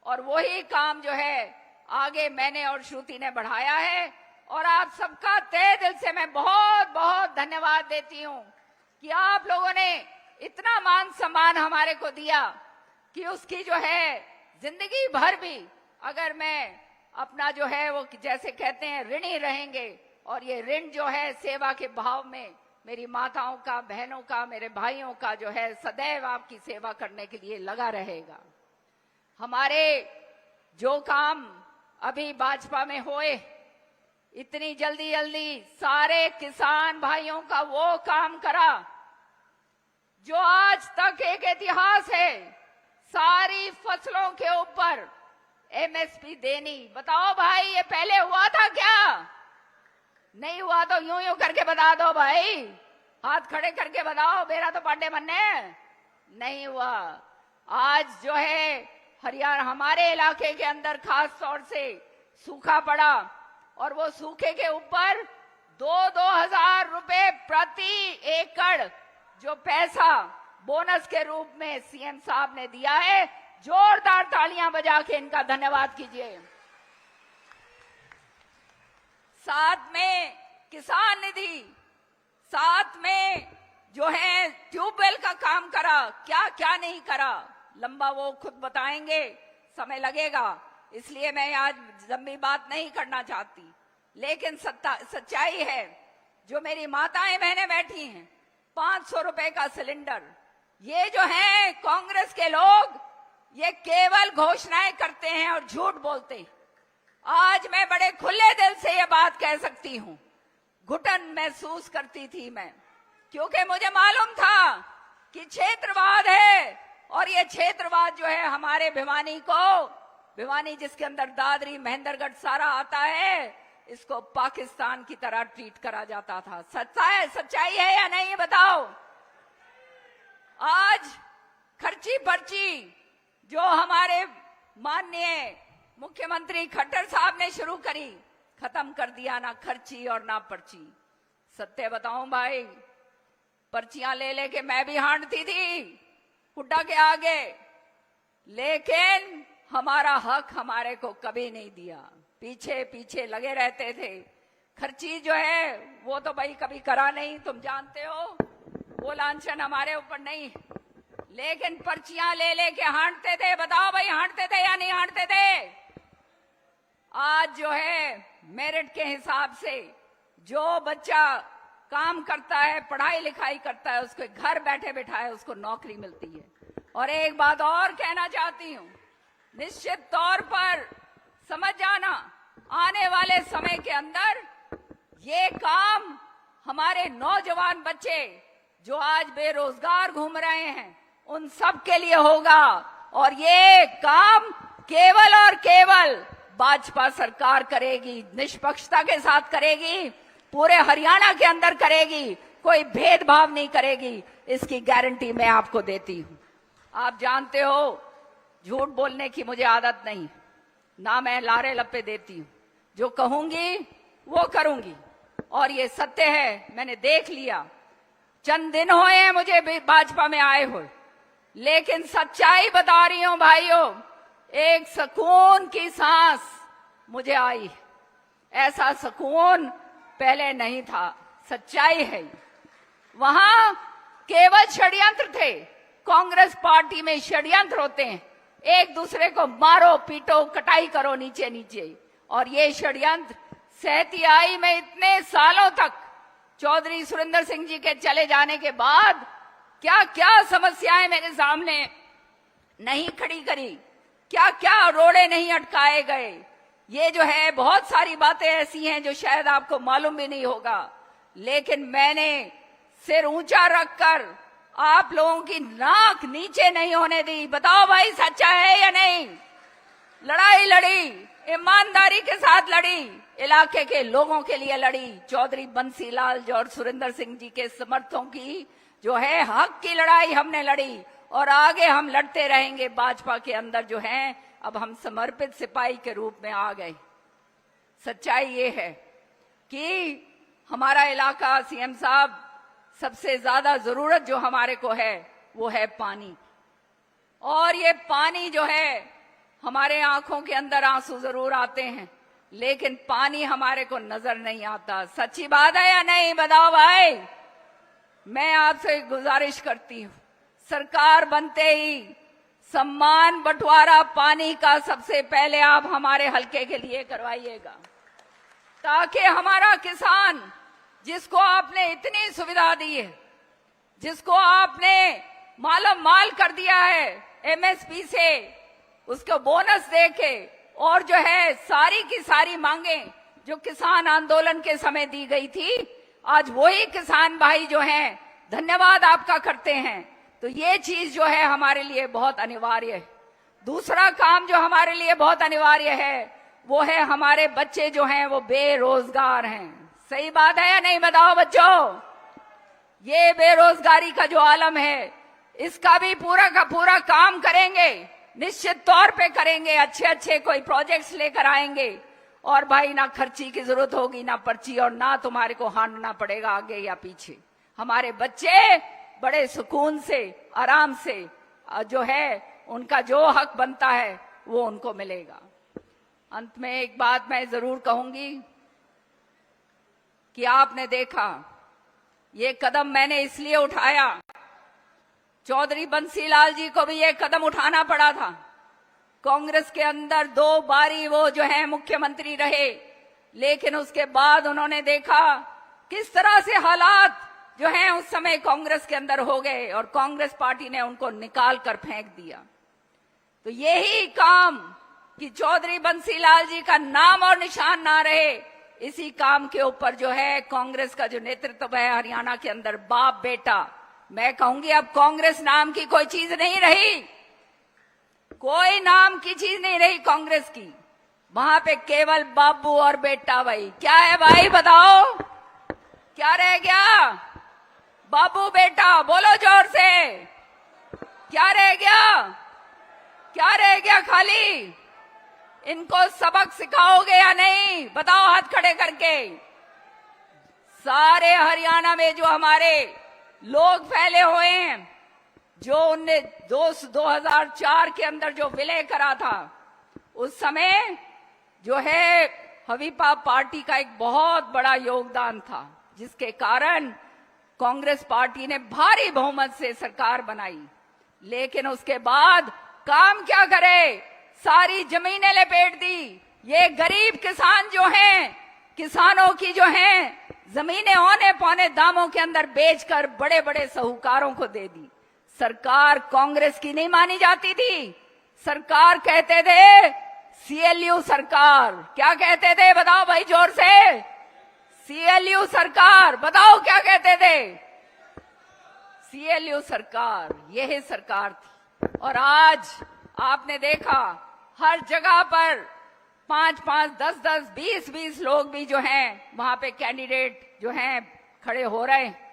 और वही काम जो है आगे मैंने और श्रुति ने बढ़ाया है, और आप सबका तहे दिल से मैं बहुत बहुत धन्यवाद देती हूं कि आप लोगों ने इतना मान सम्मान हमारे को दिया कि उसकी जो है जिंदगी भर भी अगर मैं अपना जो है वो जैसे कहते हैं ऋणी रहेंगे, और ये ऋण जो है सेवा के भाव में मेरी माताओं का, बहनों का, मेरे भाइयों का जो है सदैव आपकी सेवा करने के लिए लगा रहेगा। हमारे जो काम अभी भाजपा में हुए, इतनी जल्दी जल्दी सारे किसान भाइयों का वो काम करा जो आज तक एक इतिहास है, सारी फसलों के ऊपर एमएसपी देनी। बताओ भाई, ये पहले हुआ था क्या? नहीं हुआ तो यूं यूं करके बता दो भाई, हाथ खड़े करके बताओ, मेरा तो पांडे बनने नहीं हुआ। आज जो है हरियाणा हमारे इलाके के अंदर खास तौर से सूखा पड़ा, और वो सूखे के ऊपर 2-2 हजार रुपए प्रति एकड़ जो पैसा बोनस के रूप में सीएम साहब ने दिया है। जोरदार तालियां बजा के इनका धन्यवाद कीजिए। साथ में किसान निधि, साथ में जो है ट्यूबवेल का काम करा, क्या क्या नहीं करा, लंबा वो खुद बताएंगे, समय लगेगा, इसलिए मैं आज लंबी बात नहीं करना चाहती। लेकिन सच्चाई है, जो मेरी माताएं बहनें बैठी हैं, 500 रुपए का सिलेंडर, ये जो है कांग्रेस के लोग ये केवल घोषणाएं करते हैं और झूठ बोलते हैं। आज मैं बड़े खुले दिल से ये बात कह सकती हूं, घुटन महसूस करती थी मैं, क्योंकि मुझे मालूम था कि क्षेत्रवाद है, और ये क्षेत्रवाद जो है हमारे भिवानी को, भिवानी जिसके अंदर दादरी महेंद्रगढ़ सारा आता है, इसको पाकिस्तान की तरह ट्रीट करा जाता था। सच्चाई है या नहीं, बताओ। आज खर्ची पर्ची जो हमारे माननीय मुख्यमंत्री खट्टर साहब ने शुरू करी, खत्म कर दिया ना खर्ची और ना पर्ची। सत्य बताऊं भाई, पर्चियां ले लेके मैं भी हांटती थी हुड्डा के आगे, लेकिन हमारा हक हमारे को कभी नहीं दिया, पीछे पीछे लगे रहते थे। खर्ची जो है वो तो भाई कभी करा नहीं, तुम जानते हो, वो लांछन हमारे ऊपर नहीं, लेकिन पर्चियां ले लेके हांटते थे। बताओ भाई, हांटते थे या नहीं हांटते थे? आज जो है मेरिट के हिसाब से जो बच्चा काम करता है, पढ़ाई लिखाई करता है, उसको घर बैठे बैठाए उसको नौकरी मिलती है। और एक बात और कहना चाहती हूं, निश्चित तौर पर समझ जाना, आने वाले समय के अंदर ये काम हमारे नौजवान बच्चे जो आज बेरोजगार घूम रहे हैं उन सब के लिए होगा। और ये काम केवल और केवल भाजपा सरकार करेगी, निष्पक्षता के साथ करेगी, पूरे हरियाणा के अंदर करेगी, कोई भेदभाव नहीं करेगी, इसकी गारंटी मैं आपको देती हूं। आप जानते हो झूठ बोलने की मुझे आदत नहीं, ना मैं लारे लप्पे देती हूं, जो कहूंगी वो करूंगी, और ये सत्य है, मैंने देख लिया। चंद दिन हुए हैं मुझे भाजपा में आए हुए, लेकिन सच्चाई बता रही हूं भाइयों, एक सुकून की सांस मुझे आई, ऐसा सुकून पहले नहीं था। सच्चाई है, वहां केवल षड्यंत्र थे, कांग्रेस पार्टी में षड्यंत्र होते हैं, एक दूसरे को मारो पीटो कटाई करो नीचे नीचे, और ये षड्यंत्र सहती आई में इतने सालों तक। चौधरी सुरेंद्र सिंह जी के चले जाने के बाद क्या क्या समस्याएं मेरे सामने नहीं खड़ी करी, क्या क्या रोड़े नहीं अटकाए गए। ये जो है बहुत सारी बातें ऐसी हैं जो शायद आपको मालूम भी नहीं होगा, लेकिन मैंने सिर ऊंचा रखकर आप लोगों की नाक नीचे नहीं होने दी। बताओ भाई, सच्चा है या नहीं? लड़ाई लड़ी, ईमानदारी के साथ लड़ी, इलाके के लोगों के लिए लड़ी। चौधरी बंसीलाल और सुरेंद्र सिंह जी के समर्थकों की जो है हक की लड़ाई हमने लड़ी, और आगे हम लड़ते रहेंगे। भाजपा के अंदर जो है अब हम समर्पित सिपाही के रूप में आ गए। सच्चाई ये है कि हमारा इलाका, सीएम साहब, सबसे ज्यादा जरूरत जो हमारे को है वो है पानी, और ये पानी जो है हमारे आंखों के अंदर आंसू जरूर आते हैं, लेकिन पानी हमारे को नजर नहीं आता। सच्ची बात है या नहीं? बताओ भाई। मैं आपसे गुजारिश करती हूं, सरकार बनते ही सम्मान बंटवारा पानी का सबसे पहले आप हमारे हलके के लिए करवाइएगा, ताकि हमारा किसान, जिसको आपने इतनी सुविधा दी है, जिसको आपने मालम माल कर दिया है एमएसपी से, उसको बोनस देके, और जो है सारी की सारी मांगें जो किसान आंदोलन के समय दी गई थी, आज वही किसान भाई जो हैं धन्यवाद आपका करते हैं। तो ये चीज जो है हमारे लिए बहुत अनिवार्य है। दूसरा काम जो हमारे लिए बहुत अनिवार्य है वो है हमारे बच्चे जो हैं वो बेरोजगार हैं। सही बात है या नहीं? बताओ बच्चों, ये बेरोजगारी का जो आलम है इसका भी पूरा का पूरा काम करेंगे, निश्चित तौर पे करेंगे। अच्छे अच्छे कोई प्रोजेक्ट्स लेकर आएंगे, और भाई ना खर्ची की जरूरत होगी, ना पर्ची, और ना तुम्हारे को हांडना पड़ेगा आगे या पीछे। हमारे बच्चे बड़े सुकून से, आराम से जो है उनका जो हक बनता है वो उनको मिलेगा। अंत में एक बात मैं जरूर कहूंगी कि आपने देखा ये कदम मैंने इसलिए उठाया, चौधरी बंसीलाल जी को भी ये कदम उठाना पड़ा था। कांग्रेस के अंदर 2 बारी वो जो है मुख्यमंत्री रहे, लेकिन उसके बाद उन्होंने देखा किस तरह से हालात जो हैं उस समय कांग्रेस के अंदर हो गए, और कांग्रेस पार्टी ने उनको निकाल कर फेंक दिया। तो यही काम कि चौधरी बंसीलाल जी का नाम और निशान ना रहे, इसी काम के ऊपर जो है कांग्रेस का जो नेतृत्व है हरियाणा के अंदर, बाप बेटा, मैं कहूंगी अब कांग्रेस नाम की कोई चीज नहीं रही, कोई नाम की चीज नहीं रही कांग्रेस की। वहां पे केवल बाबू और बेटा। भाई क्या है भाई? बताओ क्या रह गया? बाबू बेटा, बोलो जोर से, क्या रह गया? क्या रह गया? खाली इनको सबक सिखाओगे या नहीं? बताओ हाथ खड़े करके। सारे हरियाणा में जो हमारे लोग फैले हुए हैं, जो उनने 2004 के अंदर जो विलय करा था, उस समय जो है हवीपा पार्टी का एक बहुत बड़ा योगदान था, जिसके कारण कांग्रेस पार्टी ने भारी बहुमत से सरकार बनाई। लेकिन उसके बाद काम क्या करे? सारी जमीनें लपेट दी। ये गरीब किसान जो हैं, किसानों की जो हैं जमीनें औने पौने दामों के अंदर बेचकर बड़े बड़े साहूकारों को दे दी। सरकार कांग्रेस की नहीं मानी जाती थी। सरकार कहते थे सीएलयू सरकार। क्या कहते थे? बताओ भाई जोर से। सीएलयू सरकार। बताओ क्या कहते थे? सीएलयू सरकार। यही सरकार थी। और आज आपने देखा हर जगह पर 5-5, 10-10, 20-20 लोग भी जो हैं वहां पे कैंडिडेट जो हैं खड़े हो रहे हैं।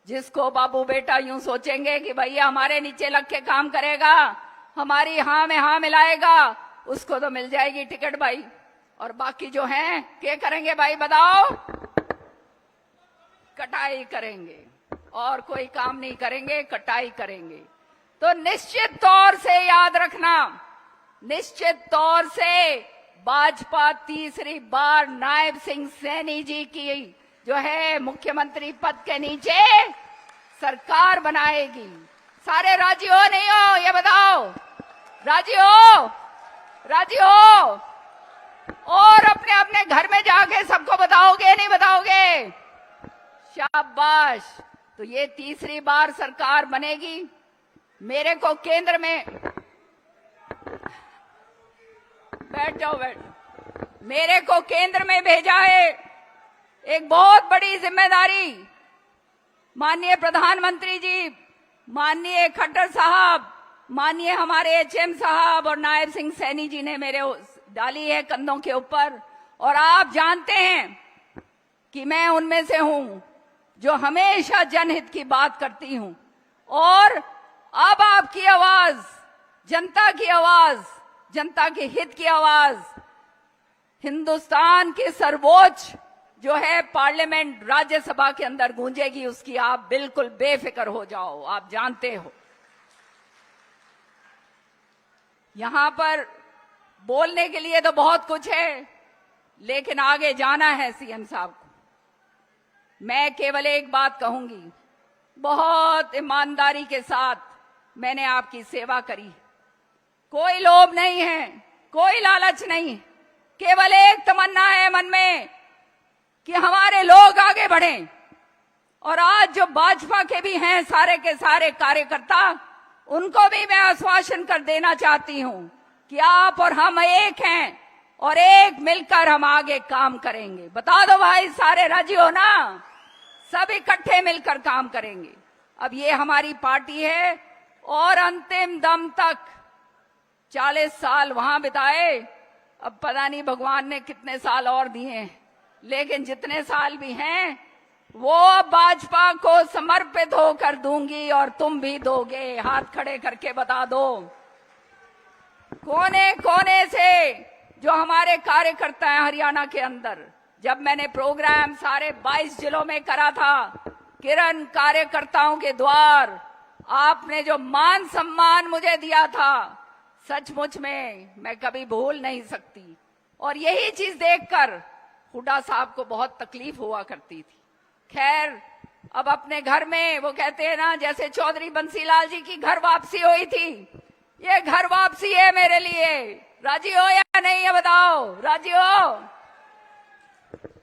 जिसको बाबू बेटा यूं सोचेंगे कि भैया हमारे नीचे लग के काम करेगा, हमारी हाँ में हाँ मिलाएगा, उसको तो मिल जाएगी टिकट भाई। और बाकी जो हैं क्या करेंगे भाई? बताओ। कटाई करेंगे और कोई काम नहीं करेंगे, कटाई करेंगे। तो निश्चित तौर से याद रखना, निश्चित तौर से भाजपा तीसरी बार नायब सिंह सैनी जी की जो है मुख्यमंत्री पद के नीचे सरकार बनाएगी। सारे राजी हो नहीं हो? ये बताओ। राजी हो? राजी हो? और अपने अपने घर में जाके सबको बताओगे नहीं बताओगे? शाबाश। तो ये तीसरी बार सरकार बनेगी। मेरे को केंद्र में बैठ जाओ, मेरे को केंद्र में भेजा है एक बहुत बड़ी जिम्मेदारी। माननीय प्रधानमंत्री जी, माननीय खट्टर साहब, माननीय हमारे एचएम साहब और नायब सिंह सैनी जी ने मेरे डाली है कंधों के ऊपर। और आप जानते हैं कि मैं उनमें से हूं जो हमेशा जनहित की बात करती हूं। और अब आपकी आवाज, जनता की आवाज, जनता के हित की आवाज हिंदुस्तान की सर्वोच्च जो है पार्लियामेंट राज्यसभा के अंदर गूंजेगी। उसकी आप बिल्कुल बेफिक्र हो जाओ। आप जानते हो यहां पर बोलने के लिए तो बहुत कुछ है, लेकिन आगे जाना है सीएम साहब को। मैं केवल एक बात कहूंगी, बहुत ईमानदारी के साथ मैंने आपकी सेवा करी। कोई लोभ नहीं है, कोई लालच नहीं, केवल एक तमन्ना है मन में कि हमारे लोग आगे बढ़ें। और आज जो भाजपा के भी हैं सारे के सारे कार्यकर्ता, उनको भी मैं आश्वासन कर देना चाहती हूं कि आप और हम एक हैं और एक मिलकर हम आगे काम करेंगे। बता दो भाई, सारे राजी हो ना? सब इकट्ठे मिलकर काम करेंगे। अब ये हमारी पार्टी है और अंतिम दम तक 40 साल वहां बिताए। अब पता नहीं भगवान ने कितने साल और दिए हैं, लेकिन जितने साल भी हैं वो भाजपा को समर्पित होकर दूंगी और तुम भी दोगे। हाथ खड़े करके बता दो। कोने कोने से जो हमारे कार्यकर्ता हैं हरियाणा के अंदर, जब मैंने प्रोग्राम सारे 22 जिलों में करा था, किरण कार्यकर्ताओं के द्वार, आपने जो मान सम्मान मुझे दिया था, सचमुच में मैं कभी भूल नहीं सकती। और यही चीज देखकर हुड्डा साहब को बहुत तकलीफ हुआ करती थी। खैर, अब अपने घर में वो कहते हैं ना, जैसे चौधरी बंसीलाल जी की घर वापसी हुई थी, ये घर वापसी है मेरे लिए। राजी हो या नहीं, ये बताओ। राजी हो?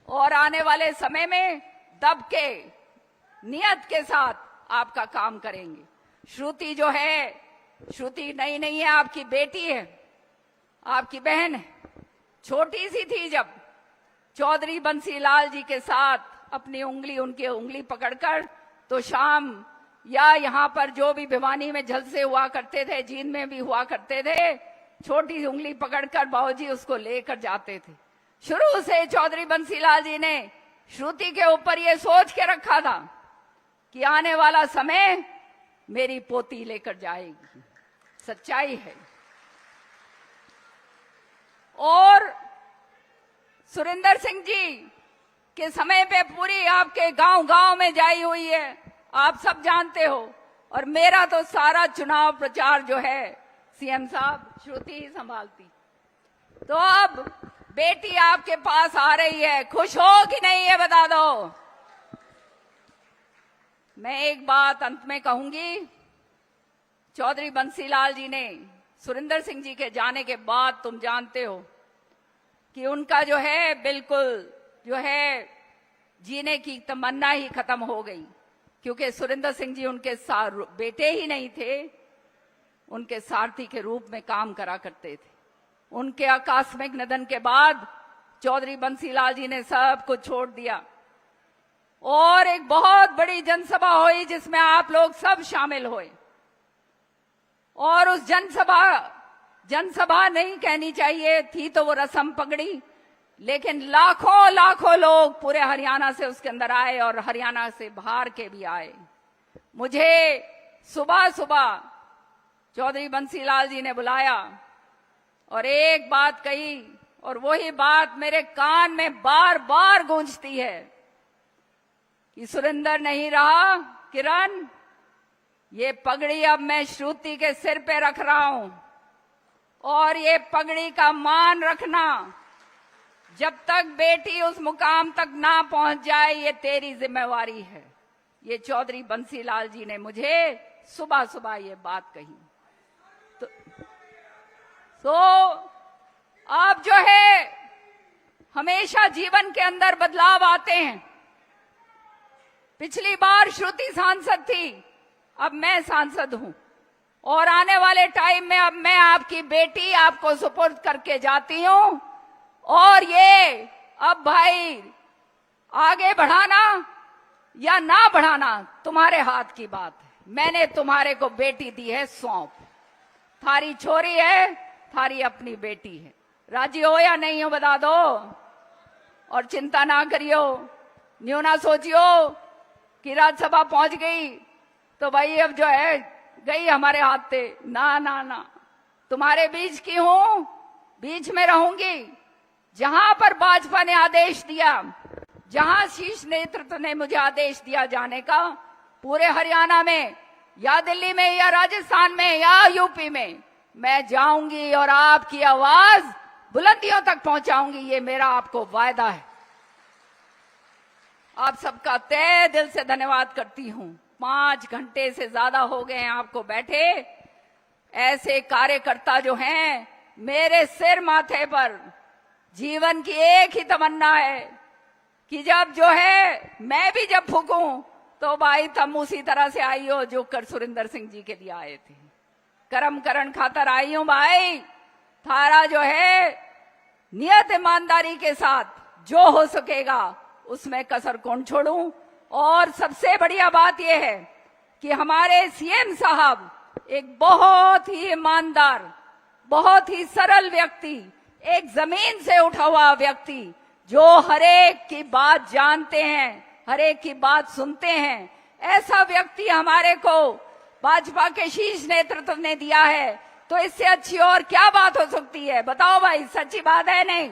और आने वाले समय में दब के नियत के साथ आपका काम करेंगे। श्रुति जो है, श्रुति नई नहीं है, आपकी बेटी है, आपकी बहन है। छोटी सी थी जब चौधरी बंसीलाल जी के साथ अपनी उंगली, उनकी उंगली पकड़कर तो शाम या यहाँ पर जो भी भिवानी में जलसे हुआ करते थे, जींद में भी हुआ करते थे, छोटी सी उंगली पकड़कर बाबूजी उसको लेकर जाते थे। शुरू से चौधरी बंसीलाल जी ने श्रुति के ऊपर ये सोच के रखा था कि आने वाला समय मेरी पोती लेकर जाएगी। सच्चाई है। और सुरेंद्र सिंह जी के समय पे पूरी आपके गांव गांव में जाई हुई है, आप सब जानते हो। और मेरा तो सारा चुनाव प्रचार जो है सीएम साहब श्रुति ही संभालती। तो अब बेटी आपके पास आ रही है, खुश हो कि नहीं ये बता दो। मैं एक बात अंत में कहूंगी, चौधरी बंसीलाल जी ने सुरेंद्र सिंह जी के जाने के बाद तुम जानते हो कि उनका जो है बिल्कुल जो है जीने की तमन्ना ही खत्म हो गई, क्योंकि सुरेंद्र सिंह जी उनके बेटे ही नहीं थे, उनके सारथी के रूप में काम करा करते थे। उनके आकस्मिक निधन के बाद चौधरी बंसीलाल जी ने सब कुछ छोड़ दिया और एक बहुत बड़ी जनसभा हुई जिसमें आप लोग सब शामिल हुए। और उस जनसभा नहीं कहनी चाहिए थी, तो वो रस्म पगड़ी, लेकिन लाखों लाखों लोग पूरे हरियाणा से उसके अंदर आए और हरियाणा से बाहर के भी आए। मुझे सुबह सुबह चौधरी बंसीलाल जी ने बुलाया और एक बात कही, और वही बात मेरे कान में बार बार गूंजती है कि सुरेंद्र नहीं रहा किरण, ये पगड़ी अब मैं श्रुति के सिर पे रख रहा हूं और ये पगड़ी का मान रखना, जब तक बेटी उस मुकाम तक ना पहुंच जाए ये तेरी जिम्मेवारी है। ये चौधरी बंसीलाल जी ने मुझे सुबह सुबह ये बात कही। तो आप जो है हमेशा जीवन के अंदर बदलाव आते हैं। पिछली बार श्रुति सांसद थी, अब मैं सांसद हूं और आने वाले टाइम में अब मैं आपकी बेटी आपको सुपुर्द करके जाती हूं। और ये अब भाई आगे बढ़ाना या ना बढ़ाना तुम्हारे हाथ की बात है। मैंने तुम्हारे को बेटी दी है सौंप, थारी छोरी है, थारी अपनी बेटी है। राजी हो या नहीं हो बता दो। और चिंता ना करियो, न्यू ना सोचियो कि राज्यसभा पहुंच गई तो भाई अब जो है गई हमारे हाथ से। ना ना ना, तुम्हारे बीच की हूं, बीच में रहूंगी। जहां पर भाजपा ने आदेश दिया, जहां शीर्ष नेतृत्व ने मुझे आदेश दिया जाने का, पूरे हरियाणा में या दिल्ली में या राजस्थान में या यूपी में मैं जाऊंगी और आपकी आवाज बुलंदियों तक पहुंचाऊंगी। ये मेरा आपको वायदा है। आप सबका तहे दिल से धन्यवाद करती हूं। 5 घंटे से ज्यादा हो गए हैं आपको बैठे। ऐसे कार्यकर्ता जो हैं, मेरे सिर माथे पर जीवन की एक ही तमन्ना है कि जब जो है मैं भी जब फूकूं तो भाई तुम उसी तरह से आई हो जो कर सुरेंद्र सिंह जी के लिए आए थे। कर्म करण खातर आई हूं भाई। थारा जो है नियत ईमानदारी के साथ जो हो सकेगा उसमें कसर कौन छोड़ूं। और सबसे बढ़िया बात यह है कि हमारे सीएम साहब एक बहुत ही ईमानदार, बहुत ही सरल व्यक्ति, एक जमीन से उठा हुआ व्यक्ति जो हरेक की बात जानते हैं, हरेक की बात सुनते हैं, ऐसा व्यक्ति हमारे को भाजपा के शीर्ष नेतृत्व ने दिया है। तो इससे अच्छी और क्या बात हो सकती है? बताओ भाई, सच्ची बात है नहीं?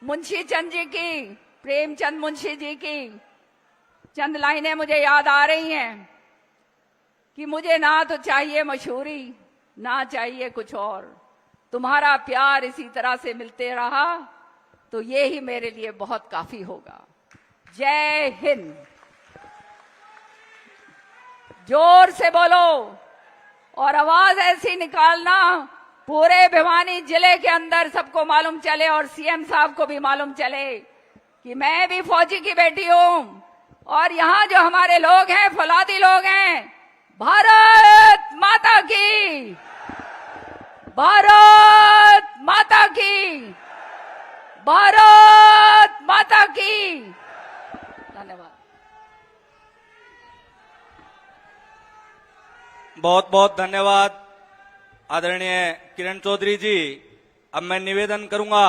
मुंशी चंद जी की, प्रेमचंद मुंशी जी की चंद लाइनें मुझे याद आ रही हैं कि मुझे ना तो चाहिए मशहूरी, ना चाहिए कुछ और, तुम्हारा प्यार इसी तरह से मिलते रहा तो ये ही मेरे लिए बहुत काफी होगा। जय हिंद। जोर से बोलो और आवाज ऐसी निकालना पूरे भिवानी जिले के अंदर सबको मालूम चले और सीएम साहब को भी मालूम चले कि मैं भी फौजी की बेटी हूं। और यहां जो हमारे लोग हैं, फौलादी लोग हैं, भारत माता की, भारत माता की, भारत माता की। धन्यवाद। बहुत बहुत धन्यवाद आदरणीय किरण चौधरी जी। अब मैं निवेदन करूंगा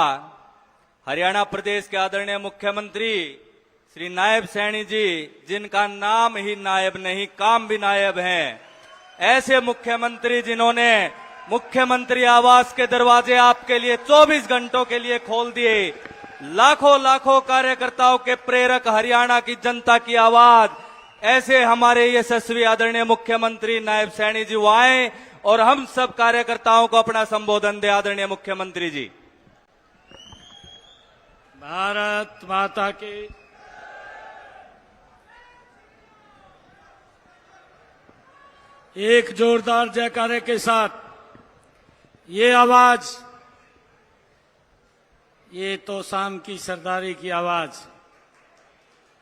हरियाणा प्रदेश के आदरणीय मुख्यमंत्री श्री नायब सैनी जी, जिनका नाम ही नायब नहीं काम भी नायब है, ऐसे मुख्यमंत्री जिन्होंने मुख्यमंत्री आवास के दरवाजे आपके लिए 24 घंटों के लिए खोल दिए। लाखों लाखों कार्यकर्ताओं के प्रेरक हरियाणा की जनता की आवाज, ऐसे हमारे यशस्वी आदरणीय मुख्यमंत्री नायब सैनी जी आए और हम सब कार्यकर्ताओं को अपना संबोधन दे। आदरणीय मुख्यमंत्री जी। भारत माता की एक जोरदार जयकारे के साथ ये आवाज, ये तोशाम की सरदारी की आवाज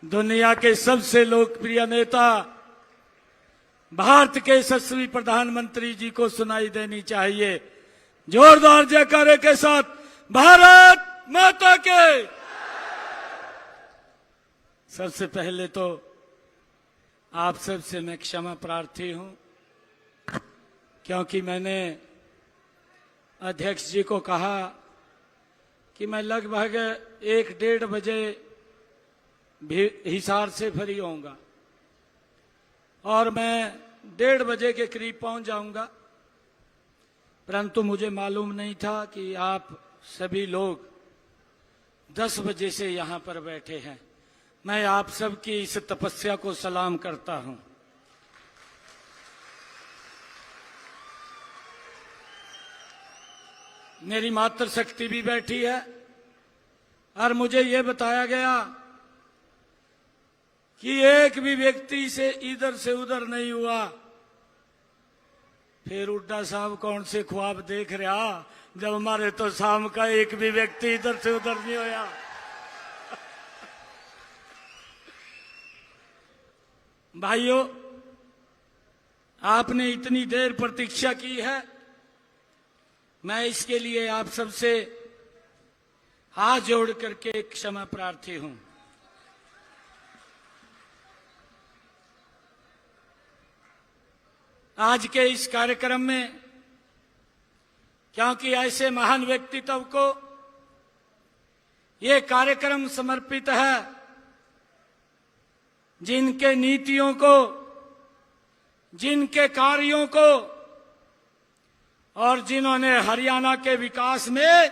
दुनिया के सबसे लोकप्रिय नेता भारत के यशस्वी प्रधानमंत्री जी को सुनाई देनी चाहिए। जोरदार जयकारे के साथ भारत माता के। सबसे पहले तो आप सबसे मैं क्षमा प्रार्थी हूं, क्योंकि मैंने अध्यक्ष जी को कहा कि मैं लगभग 1-1:30 बजे हिसार से फ्री होऊंगा और मैं 1:30 बजे के करीब पहुंच जाऊंगा, परंतु मुझे मालूम नहीं था कि आप सभी लोग 10 बजे से यहां पर बैठे हैं। मैं आप सबकी इस तपस्या को सलाम करता हूं। मेरी मातृशक्ति भी बैठी है और मुझे ये बताया गया कि एक भी व्यक्ति से इधर से उधर नहीं हुआ। फिर हुड्डा साहब कौन से ख्वाब देख रहा जब हमारे तो शाम का एक भी व्यक्ति इधर से उधर नहीं होया। भाइयों, आपने इतनी देर प्रतीक्षा की है, मैं इसके लिए आप सबसे हाथ जोड़ करके क्षमा प्रार्थी हूं। आज के इस कार्यक्रम में, क्योंकि ऐसे महान व्यक्तित्व को ये कार्यक्रम समर्पित है जिनके नीतियों को, जिनके कार्यों को और जिन्होंने हरियाणा के विकास में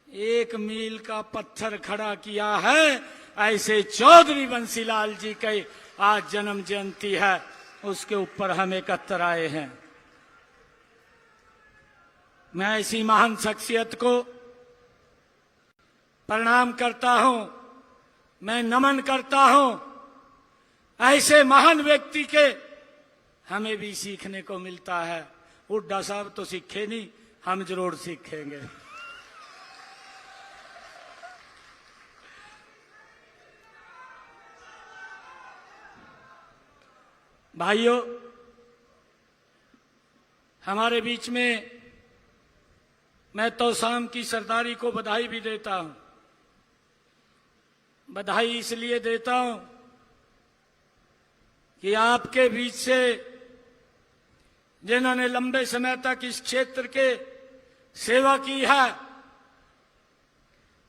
एक मील का पत्थर खड़ा किया है, ऐसे चौधरी बंसीलाल जी के आज जन्म जयंती है, उसके ऊपर हम एकत्र आए हैं। मैं ऐसी महान शख्सियत को प्रणाम करता हूं, मैं नमन करता हूं। ऐसे महान व्यक्ति के हमें भी सीखने को मिलता है। हुड्डा साहब तो सीखे नहीं, हम जरूर सीखेंगे। भाइयों, हमारे बीच में मैं तोशाम की सरदारी को बधाई भी देता हूं। बधाई इसलिए देता हूं कि आपके बीच से जिन्होंने लंबे समय तक इस क्षेत्र के सेवा की है,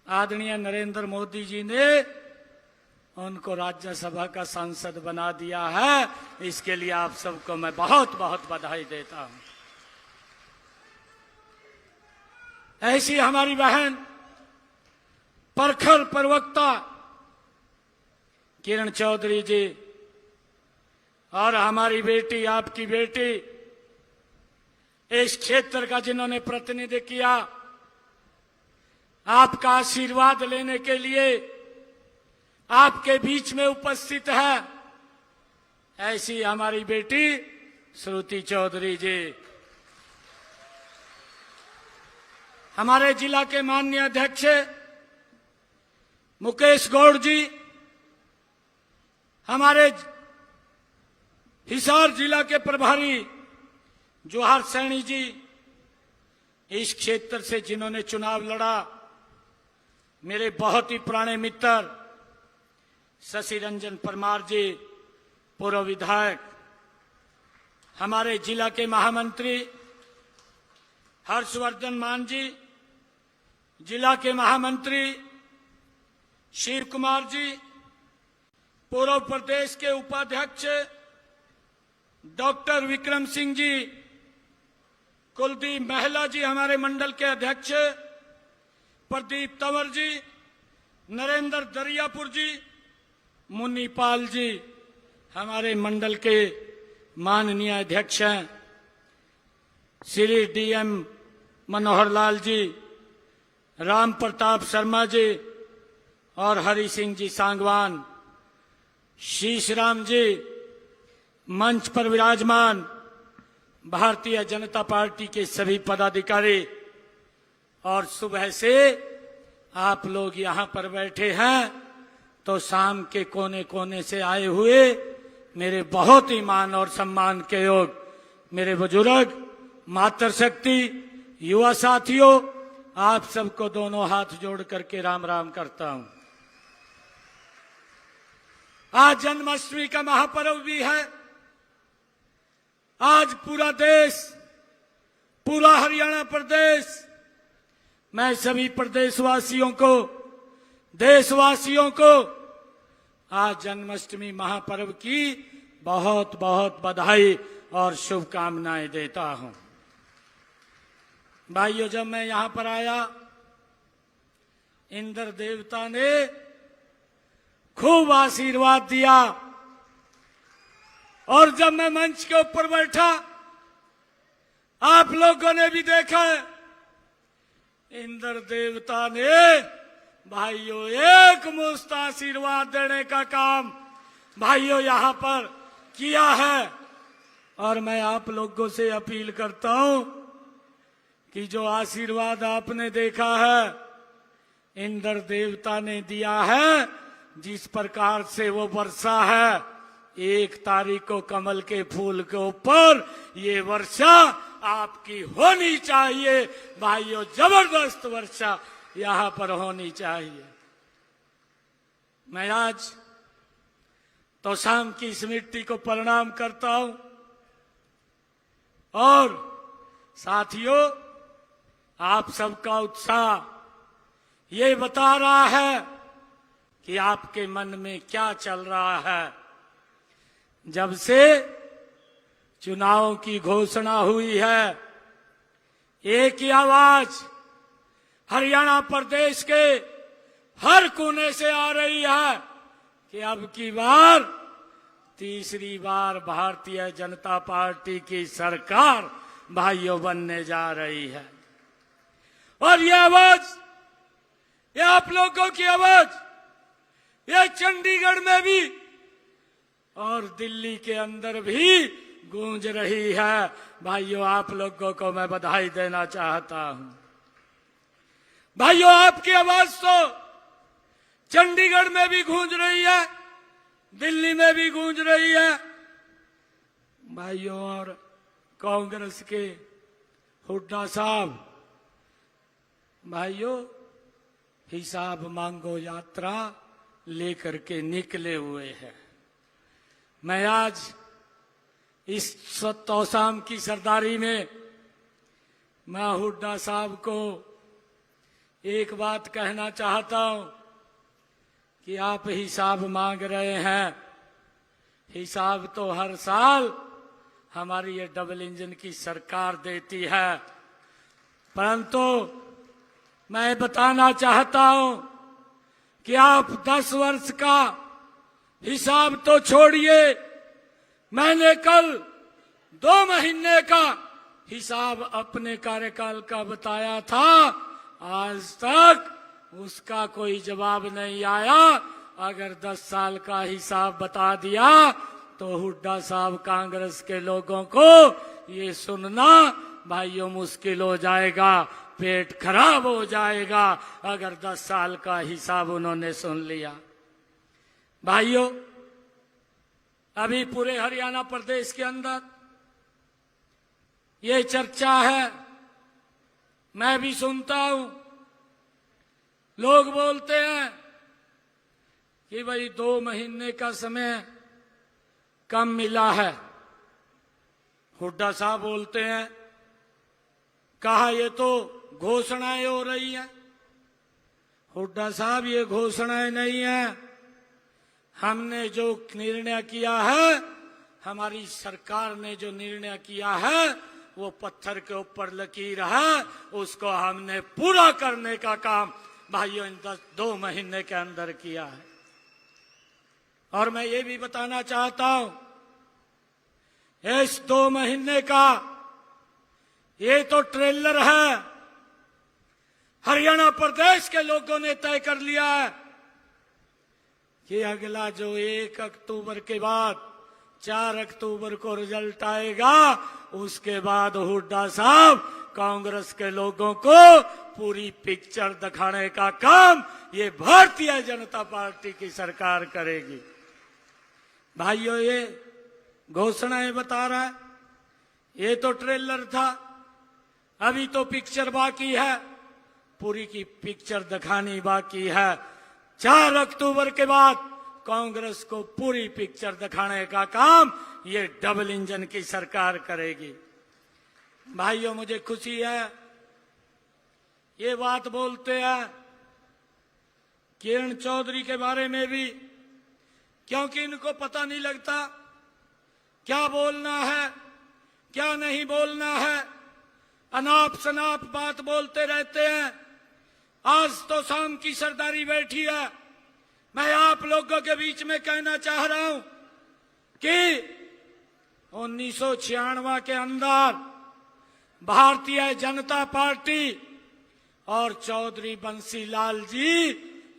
आदरणीय नरेंद्र मोदी जी ने उनको राज्यसभा का सांसद बना दिया है। इसके लिए आप सबको मैं बहुत बहुत बधाई देता हूं। ऐसी हमारी बहन प्रखर प्रवक्ता किरण चौधरी जी और हमारी बेटी, आपकी बेटी, इस क्षेत्र का जिन्होंने प्रतिनिधित्व किया, आपका आशीर्वाद लेने के लिए आपके बीच में उपस्थित है, ऐसी हमारी बेटी श्रुति चौधरी जी, हमारे जिला के माननीय अध्यक्ष मुकेश गौड़ जी, हमारे हिसार जिला के प्रभारी जोहार सैनी जी, इस क्षेत्र से जिन्होंने चुनाव लड़ा, मेरे बहुत ही पुराने मित्र शशि रंजन परमार जी, पूर्व विधायक, हमारे जिला के महामंत्री हर्षवर्धन मान जी, जिला के महामंत्री शिव कुमार जी, पूर्व प्रदेश के उपाध्यक्ष डॉक्टर विक्रम सिंह जी, कुलदीप महला जी हमारे मंडल के अध्यक्ष, प्रदीप तंवर जी, नरेंद्र दरियापुर जी, मुनीपाल जी हमारे मंडल के माननीय अध्यक्ष हैं, श्री डीएम मनोहर लाल जी, राम प्रताप शर्मा जी और हरि सिंह जी सांगवान, शीश राम जी मंच पर विराजमान, भारतीय जनता पार्टी के सभी पदाधिकारी, और सुबह से आप लोग यहाँ पर बैठे हैं तो शाम के कोने कोने से आए हुए मेरे बहुत ही मान और सम्मान के योग मेरे बुजुर्ग, मातृशक्ति, युवा साथियों, आप सबको दोनों हाथ जोड़ करके राम राम करता हूं। आज जन्माष्टमी का महापर्व भी है। आज पूरा देश, पूरा हरियाणा प्रदेश, मैं सभी प्रदेशवासियों को, देशवासियों को आज जन्माष्टमी महापर्व की बहुत बहुत बधाई और शुभकामनाएं देता हूं। भाइयों, जब मैं यहां पर आया, इंद्र देवता ने खूब आशीर्वाद दिया, और जब मैं मंच के ऊपर बैठा, आप लोगों ने भी देखा, इंद्र देवता ने भाइयों एक मुश्त आशीर्वाद देने का काम भाइयों यहां पर किया है। और मैं आप लोगों से अपील करता हूं कि जो आशीर्वाद आपने देखा है, इंद्र देवता ने दिया है, जिस प्रकार से वो वर्षा है, 1 तारीख को कमल के फूल के ऊपर ये वर्षा आपकी होनी चाहिए भाइयों, जबरदस्त वर्षा यहां पर होनी चाहिए। मैं आज तो शाम की इस मिट्टी को प्रणाम करता हूं, और साथियों, आप सबका उत्साह ये बता रहा है कि आपके मन में क्या चल रहा है। जब से चुनाव की घोषणा हुई है, एक ही आवाज हरियाणा प्रदेश के हर कोने से आ रही है कि अब की बार, तीसरी बार भारतीय जनता पार्टी की सरकार भाइयों बनने जा रही है। और ये आवाज, ये आप लोगों की आवाज, ये चंडीगढ़ में भी और दिल्ली के अंदर भी गूंज रही है। भाइयों, आप लोगों को मैं बधाई देना चाहता हूं। भाइयों, आपकी आवाज तो चंडीगढ़ में भी गूंज रही है, दिल्ली में भी गूंज रही है भाइयों। और कांग्रेस के हुड्डा साहब भाइयों हिसाब मांगो यात्रा लेकर के निकले हुए हैं। मैं आज इस तौसाम की सरदारी में मैं हुड्डा साहब को एक बात कहना चाहता हूं कि आप हिसाब मांग रहे हैं, हिसाब तो हर साल हमारी ये डबल इंजन की सरकार देती है, परंतु मैं बताना चाहता हूं कि आप 10 वर्ष का हिसाब तो छोड़िए, मैंने कल 2 महीने का हिसाब अपने कार्यकाल का बताया था, आज तक उसका कोई जवाब नहीं आया। अगर 10 साल का हिसाब बता दिया तो हुड्डा साहब कांग्रेस के लोगों को ये सुनना भाइयों मुश्किल हो जाएगा, पेट खराब हो जाएगा अगर 10 साल का हिसाब उन्होंने सुन लिया। भाइयों, अभी पूरे हरियाणा प्रदेश के अंदर ये चर्चा है, मैं भी सुनता हूं, लोग बोलते हैं कि भाई 2 महीने का समय कम मिला है। हुड्डा साहब बोलते हैं, कहा ये तो घोषणाएं हो रही हैं। हुड्डा साहब, ये घोषणाएं नहीं है, हमने जो निर्णय किया है, हमारी सरकार ने जो निर्णय किया है वो पत्थर के ऊपर लकीर है, उसको हमने पूरा करने का काम भाइयों इन 2 महीने के अंदर किया है। और मैं ये भी बताना चाहता हूं, इस 2 महीने का ये तो ट्रेलर है। हरियाणा प्रदेश के लोगों ने तय कर लिया है कि अगला जो 1 अक्टूबर के बाद 4 अक्टूबर को रिजल्ट आएगा, उसके बाद हुड्डा साहब कांग्रेस के लोगों को पूरी पिक्चर दिखाने का काम ये भारतीय जनता पार्टी की सरकार करेगी। भाइयों, ये घोषणाएं बता रहा है, ये तो ट्रेलर था, अभी तो पिक्चर बाकी है, पूरी की पिक्चर दिखानी बाकी है। 4 अक्टूबर के बाद कांग्रेस को पूरी पिक्चर दिखाने का काम ये डबल इंजन की सरकार करेगी। भाइयों, मुझे खुशी है ये बात बोलते हैं किरण चौधरी के बारे में भी, क्योंकि इनको पता नहीं लगता क्या बोलना है क्या नहीं बोलना है, अनाप शनाप बात बोलते रहते हैं। आज तो शाम की सरदारी बैठी है। मैं आप लोगों के बीच में कहना चाह रहा हूं कि 1996 के अंदर भारतीय जनता पार्टी और चौधरी बंसीलाल जी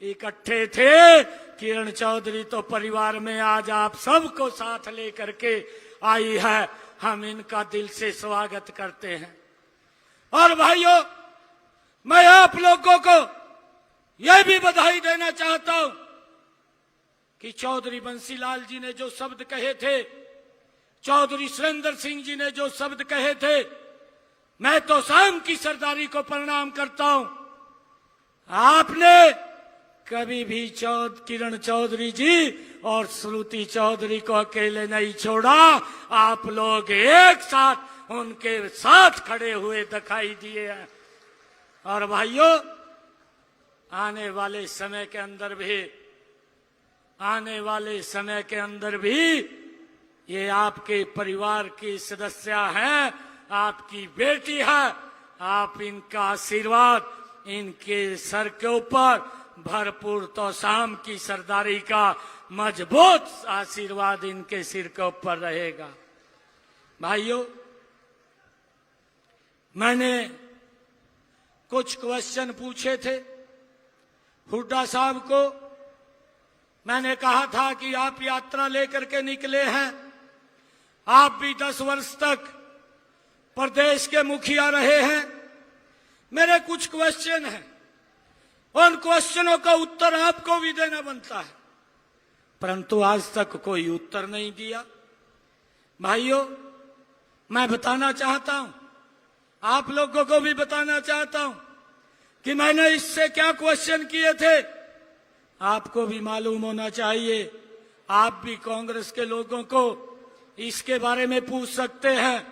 इकट्ठे थे। किरण चौधरी तो परिवार में आज आप सबको साथ लेकर के आई है, हम इनका दिल से स्वागत करते हैं। और भाइयों, मैं आप लोगों को यह भी बधाई देना चाहता हूं कि चौधरी बंसीलाल जी ने जो शब्द कहे थे, चौधरी सुरेंद्र सिंह जी ने जो शब्द कहे थे, मैं तो शाम की सरदारी को प्रणाम करता हूं। आपने कभी भी किरण चौधरी जी और श्रुति चौधरी को अकेले नहीं छोड़ा, आप लोग एक साथ उनके साथ खड़े हुए दिखाई दिए हैं। और भाइयों, आने वाले समय के अंदर भी ये आपके परिवार की सदस्य हैं, आपकी बेटी है, आप इनका आशीर्वाद इनके सर के ऊपर भरपूर तो शाम की सरदारी का मजबूत आशीर्वाद इनके सिर के ऊपर रहेगा। भाइयों, मैंने कुछ क्वेश्चन पूछे थे हुड्डा साहब को। मैंने कहा था कि आप यात्रा लेकर के निकले हैं, आप भी 10 वर्ष तक प्रदेश के मुखिया रहे हैं। मेरे कुछ क्वेश्चन हैं, उन क्वेश्चनों का उत्तर आपको भी देना बनता है, परंतु आज तक कोई उत्तर नहीं दिया। भाइयों, मैं बताना चाहता हूं, आप लोगों को भी बताना चाहता हूं कि मैंने इससे क्या क्वेश्चन किए थे। आपको भी मालूम होना चाहिए, आप भी कांग्रेस के लोगों को इसके बारे में पूछ सकते हैं।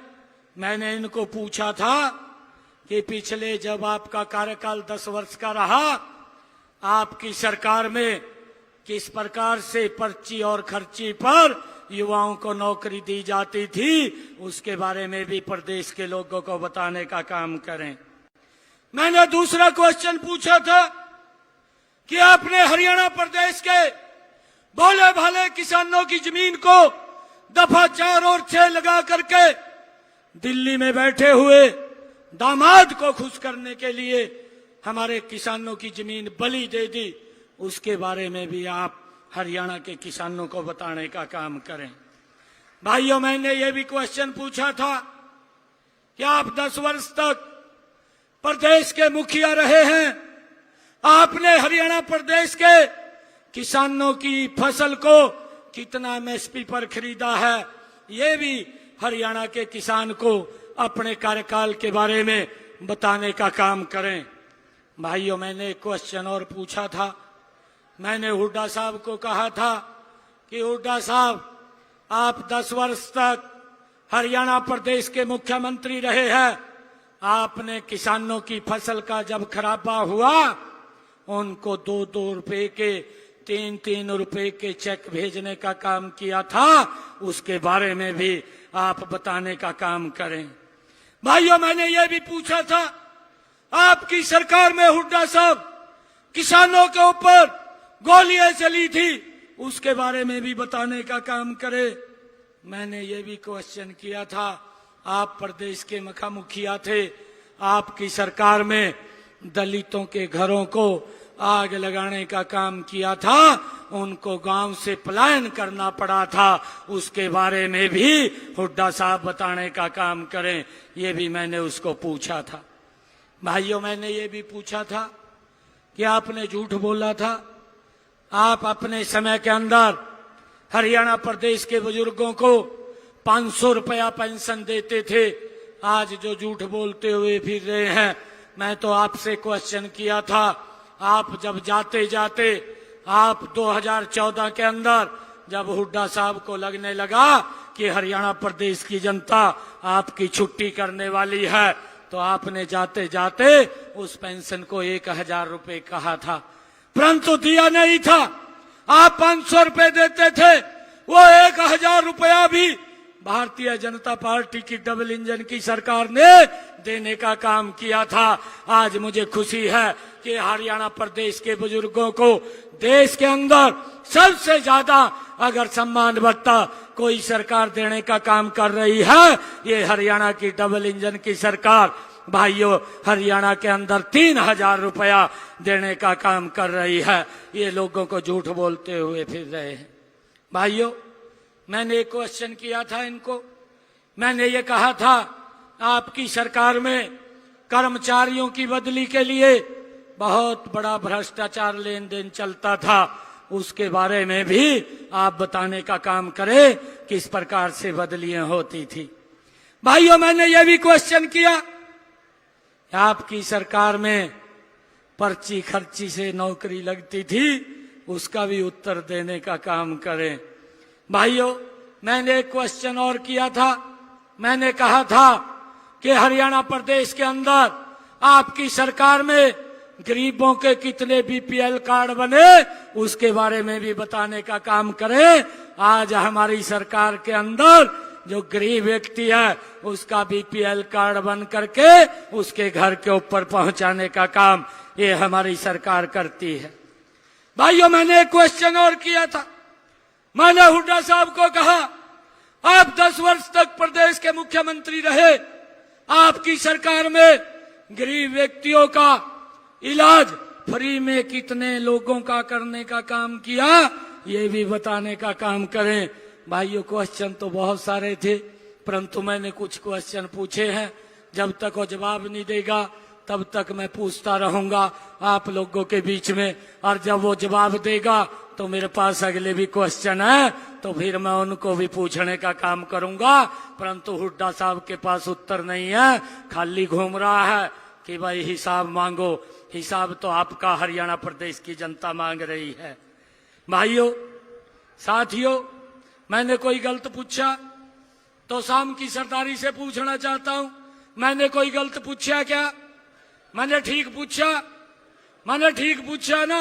मैंने इनको पूछा था कि पिछले जब आपका कार्यकाल 10 वर्ष का रहा, आपकी सरकार में किस प्रकार से पर्ची और खर्ची पर युवाओं को नौकरी दी जाती थी, उसके बारे में भी प्रदेश के लोगों को बताने का काम करें। मैंने दूसरा क्वेश्चन पूछा था कि आपने हरियाणा प्रदेश के भोले भाले किसानों की जमीन को दफा 4 और 6 लगा करके दिल्ली में बैठे हुए दामाद को खुश करने के लिए हमारे किसानों की जमीन बलि दे दी, उसके बारे में भी आप हरियाणा के किसानों को बताने का काम करें। भाइयों, मैंने ये भी क्वेश्चन पूछा था कि आप 10 वर्ष तक प्रदेश के मुखिया रहे हैं, आपने हरियाणा प्रदेश के किसानों की फसल को कितना एमएसपी पर खरीदा है, ये भी हरियाणा के किसान को अपने कार्यकाल के बारे में बताने का काम करें। भाइयों, मैंने एक क्वेश्चन और पूछा था। मैंने हुड्डा साहब को कहा था कि हुड्डा साहब, आप 10 वर्ष तक हरियाणा प्रदेश के मुख्यमंत्री रहे हैं, आपने किसानों की फसल का जब खराबा हुआ उनको 2-2 रुपए के 3-3 रुपए के चेक भेजने का काम किया था, उसके बारे में भी आप बताने का काम करें। भाइयों, मैंने ये भी पूछा था, आपकी सरकार में हुड्डा साहब किसानों के ऊपर गोलियां चली थी, उसके बारे में भी बताने का काम करे। मैंने ये भी क्वेश्चन किया था, आप प्रदेश के मुखिया थे, आपकी सरकार में दलितों के घरों को आग लगाने का काम किया था, उनको गांव से पलायन करना पड़ा था, उसके बारे में भी हुड्डा साहब बताने का काम करें। ये भी मैंने उसको पूछा था। भाइयों, मैंने ये भी पूछा था कि आपने झूठ बोला था, आप अपने समय के अंदर हरियाणा प्रदेश के बुजुर्गों को 500 रुपया पेंशन देते थे। आज जो झूठ बोलते हुए फिर रहे हैं, मैं तो आपसे क्वेश्चन किया था, आप जब जाते जाते आप 2014 के अंदर जब हुड्डा साहब को लगने लगा कि हरियाणा प्रदेश की जनता आपकी छुट्टी करने वाली है, तो आपने जाते जाते उस पेंशन को 1000 रुपए कहा था, परंतु दिया नहीं था। आप 500 रुपए देते थे, वो 1000 रुपया भी भारतीय जनता पार्टी की डबल इंजन की सरकार ने देने का काम किया था। आज मुझे खुशी है कि हरियाणा प्रदेश के बुजुर्गों को देश के अंदर सबसे ज्यादा अगर सम्मान भत्ता कोई सरकार देने का काम कर रही है, ये हरियाणा की डबल इंजन की सरकार। भाइयों, हरियाणा के अंदर 3000 रुपया देने का काम कर रही है। ये लोगों को झूठ बोलते हुए फिर रहे हैं। भाइयों, मैंने एक क्वेश्चन किया था इनको, मैंने ये कहा था, आपकी सरकार में कर्मचारियों की बदली के लिए बहुत बड़ा भ्रष्टाचार लेन देन चलता था, उसके बारे में भी आप बताने का काम करें, किस प्रकार से बदलियां होती थी। भाइयों, मैंने ये भी क्वेश्चन किया, आपकी सरकार में पर्ची खर्ची से नौकरी लगती थी, उसका भी उत्तर देने का काम करें। भाइयों, मैंने एक क्वेश्चन और किया था, मैंने कहा था कि हरियाणा प्रदेश के अंदर आपकी सरकार में गरीबों के कितने बीपीएल कार्ड बने, उसके बारे में भी बताने का काम करें। आज हमारी सरकार के अंदर जो गरीब व्यक्ति है उसका बीपीएल कार्ड बन करके उसके घर के ऊपर पहुंचाने का काम ये हमारी सरकार करती है। भाइयों, मैंने एक क्वेश्चन और किया था, मैंने हुड्डा साहब को कहा, आप 10 वर्ष तक प्रदेश के मुख्यमंत्री रहे, आपकी सरकार में गरीब व्यक्तियों का इलाज फ्री में कितने लोगों का करने का काम किया, ये भी बताने का काम करें। भाइयों, क्वेश्चन तो बहुत सारे थे, परंतु मैंने कुछ क्वेश्चन पूछे हैं, जब तक वो जवाब नहीं देगा तब तक मैं पूछता रहूंगा आप लोगों के बीच में, और जब वो जवाब देगा तो मेरे पास अगले भी क्वेश्चन है, तो फिर मैं उनको भी पूछने का काम करूंगा। परंतु हुड्डा साहब के पास उत्तर नहीं है, खाली घूम रहा है कि भाई हिसाब मांगो। हिसाब तो आपका हरियाणा प्रदेश की जनता मांग रही है। भाइयों, साथियों, मैंने कोई गलत पूछा तो शाम की सरदारी से पूछना चाहता हूं, मैंने कोई गलत पूछा क्या? मैंने ठीक पूछा? मैंने ठीक पूछा ना?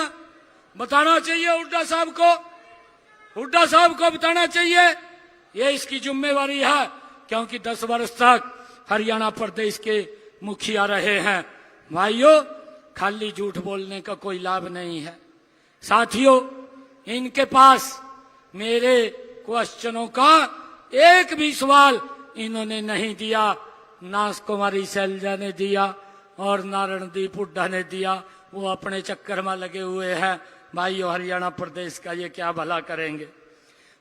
बताना चाहिए हुड्डा साहब को, हुड्डा साहब को बताना चाहिए, ये इसकी जिम्मेवारी है, क्योंकि 10 वर्ष तक हरियाणा प्रदेश के मुखिया रहे हैं। भाइयों, खाली झूठ बोलने का कोई लाभ नहीं है। साथियों, इनके पास मेरे क्वेश्चनों का एक भी सवाल इन्होंने नहीं दिया, ना कुमारी शैलजा ने दिया और ना रणदीप हुड्डा ने दिया, वो अपने चक्कर में लगे हुए हैं। भाइयों, हरियाणा प्रदेश का ये क्या भला करेंगे?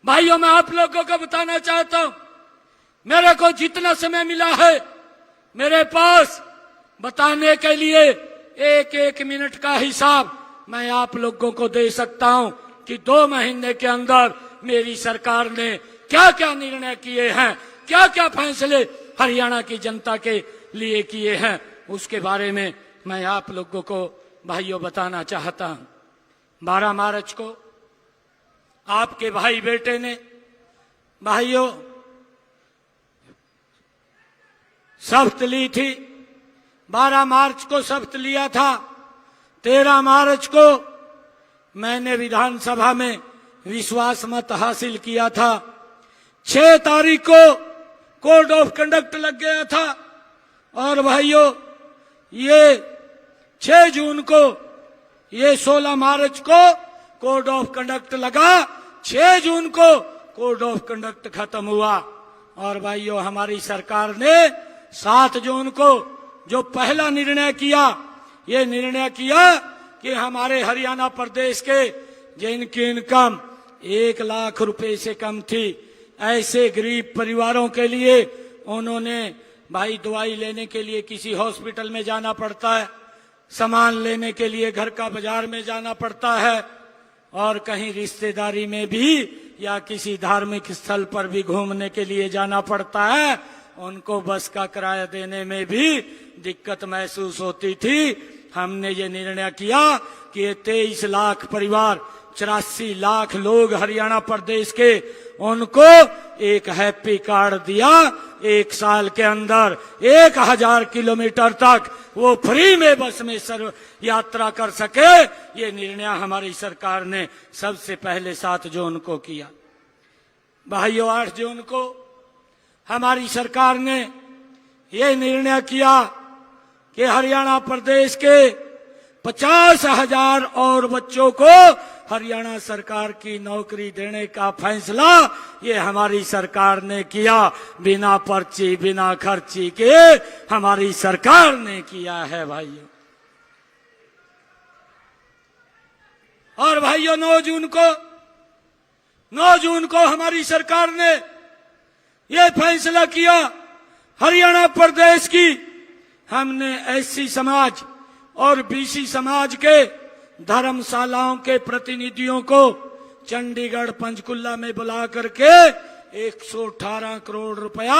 भाइयों, मैं आप लोगों को बताना चाहता हूं, मेरे को जितना समय मिला है मेरे पास बताने के लिए 1-1 मिनट का हिसाब मैं आप लोगों को दे सकता हूं कि 2 महीने के अंदर मेरी सरकार ने क्या क्या निर्णय किए हैं, क्या क्या फैसले हरियाणा की जनता के लिए किए हैं, उसके बारे में मैं आप लोगों को भाइयों बताना चाहता हूं। 12 मार्च को आपके भाई बेटे ने भाइयों शपथ ली थी, 12 मार्च को शपथ लिया था। 13 मार्च को मैंने विधानसभा में विश्वास मत हासिल किया था। 6 तारीख को कोड ऑफ कंडक्ट लग गया था। और भाइयों, ये 6 जून को, ये 16 मार्च को कोड ऑफ कंडक्ट लगा, 6 जून को कोड ऑफ कंडक्ट खत्म हुआ। और भाइयों, हमारी सरकार ने 7 जून को जो पहला निर्णय किया, ये निर्णय किया कि हमारे हरियाणा प्रदेश के जिनकी इनकम 1 लाख रुपए से कम थी, ऐसे गरीब परिवारों के लिए उन्होंने भाई दवाई लेने के लिए किसी हॉस्पिटल में जाना पड़ता है, सामान लेने के लिए घर का बाजार में जाना पड़ता है, और कहीं रिश्तेदारी में भी या किसी धार्मिक स्थल पर भी घूमने के लिए जाना पड़ता है, उनको बस का किराया देने में भी दिक्कत महसूस होती थी। हमने ये निर्णय किया कि ये 23 लाख परिवार, 84 लाख लोग हरियाणा प्रदेश के, उनको एक हैप्पी कार्ड दिया। 1 साल के अंदर 1000 किलोमीटर तक वो फ्री में बस में यात्रा कर सके। ये निर्णय हमारी सरकार ने सबसे पहले 7 जून को किया। भाइयों, 8 जून को हमारी सरकार ने ये निर्णय किया कि हरियाणा प्रदेश के 50,000 और बच्चों को हरियाणा सरकार की नौकरी देने का फैसला ये हमारी सरकार ने किया। बिना पर्ची, बिना खर्ची के हमारी सरकार ने किया है भाइयों। और भाइयों, 9 जून को हमारी सरकार ने ये फैसला किया, हरियाणा प्रदेश की हमने एससी समाज और बीसी समाज के धर्मशालाओं के प्रतिनिधियों को चंडीगढ़ पंचकुला में बुला करके 118 करोड़ रुपया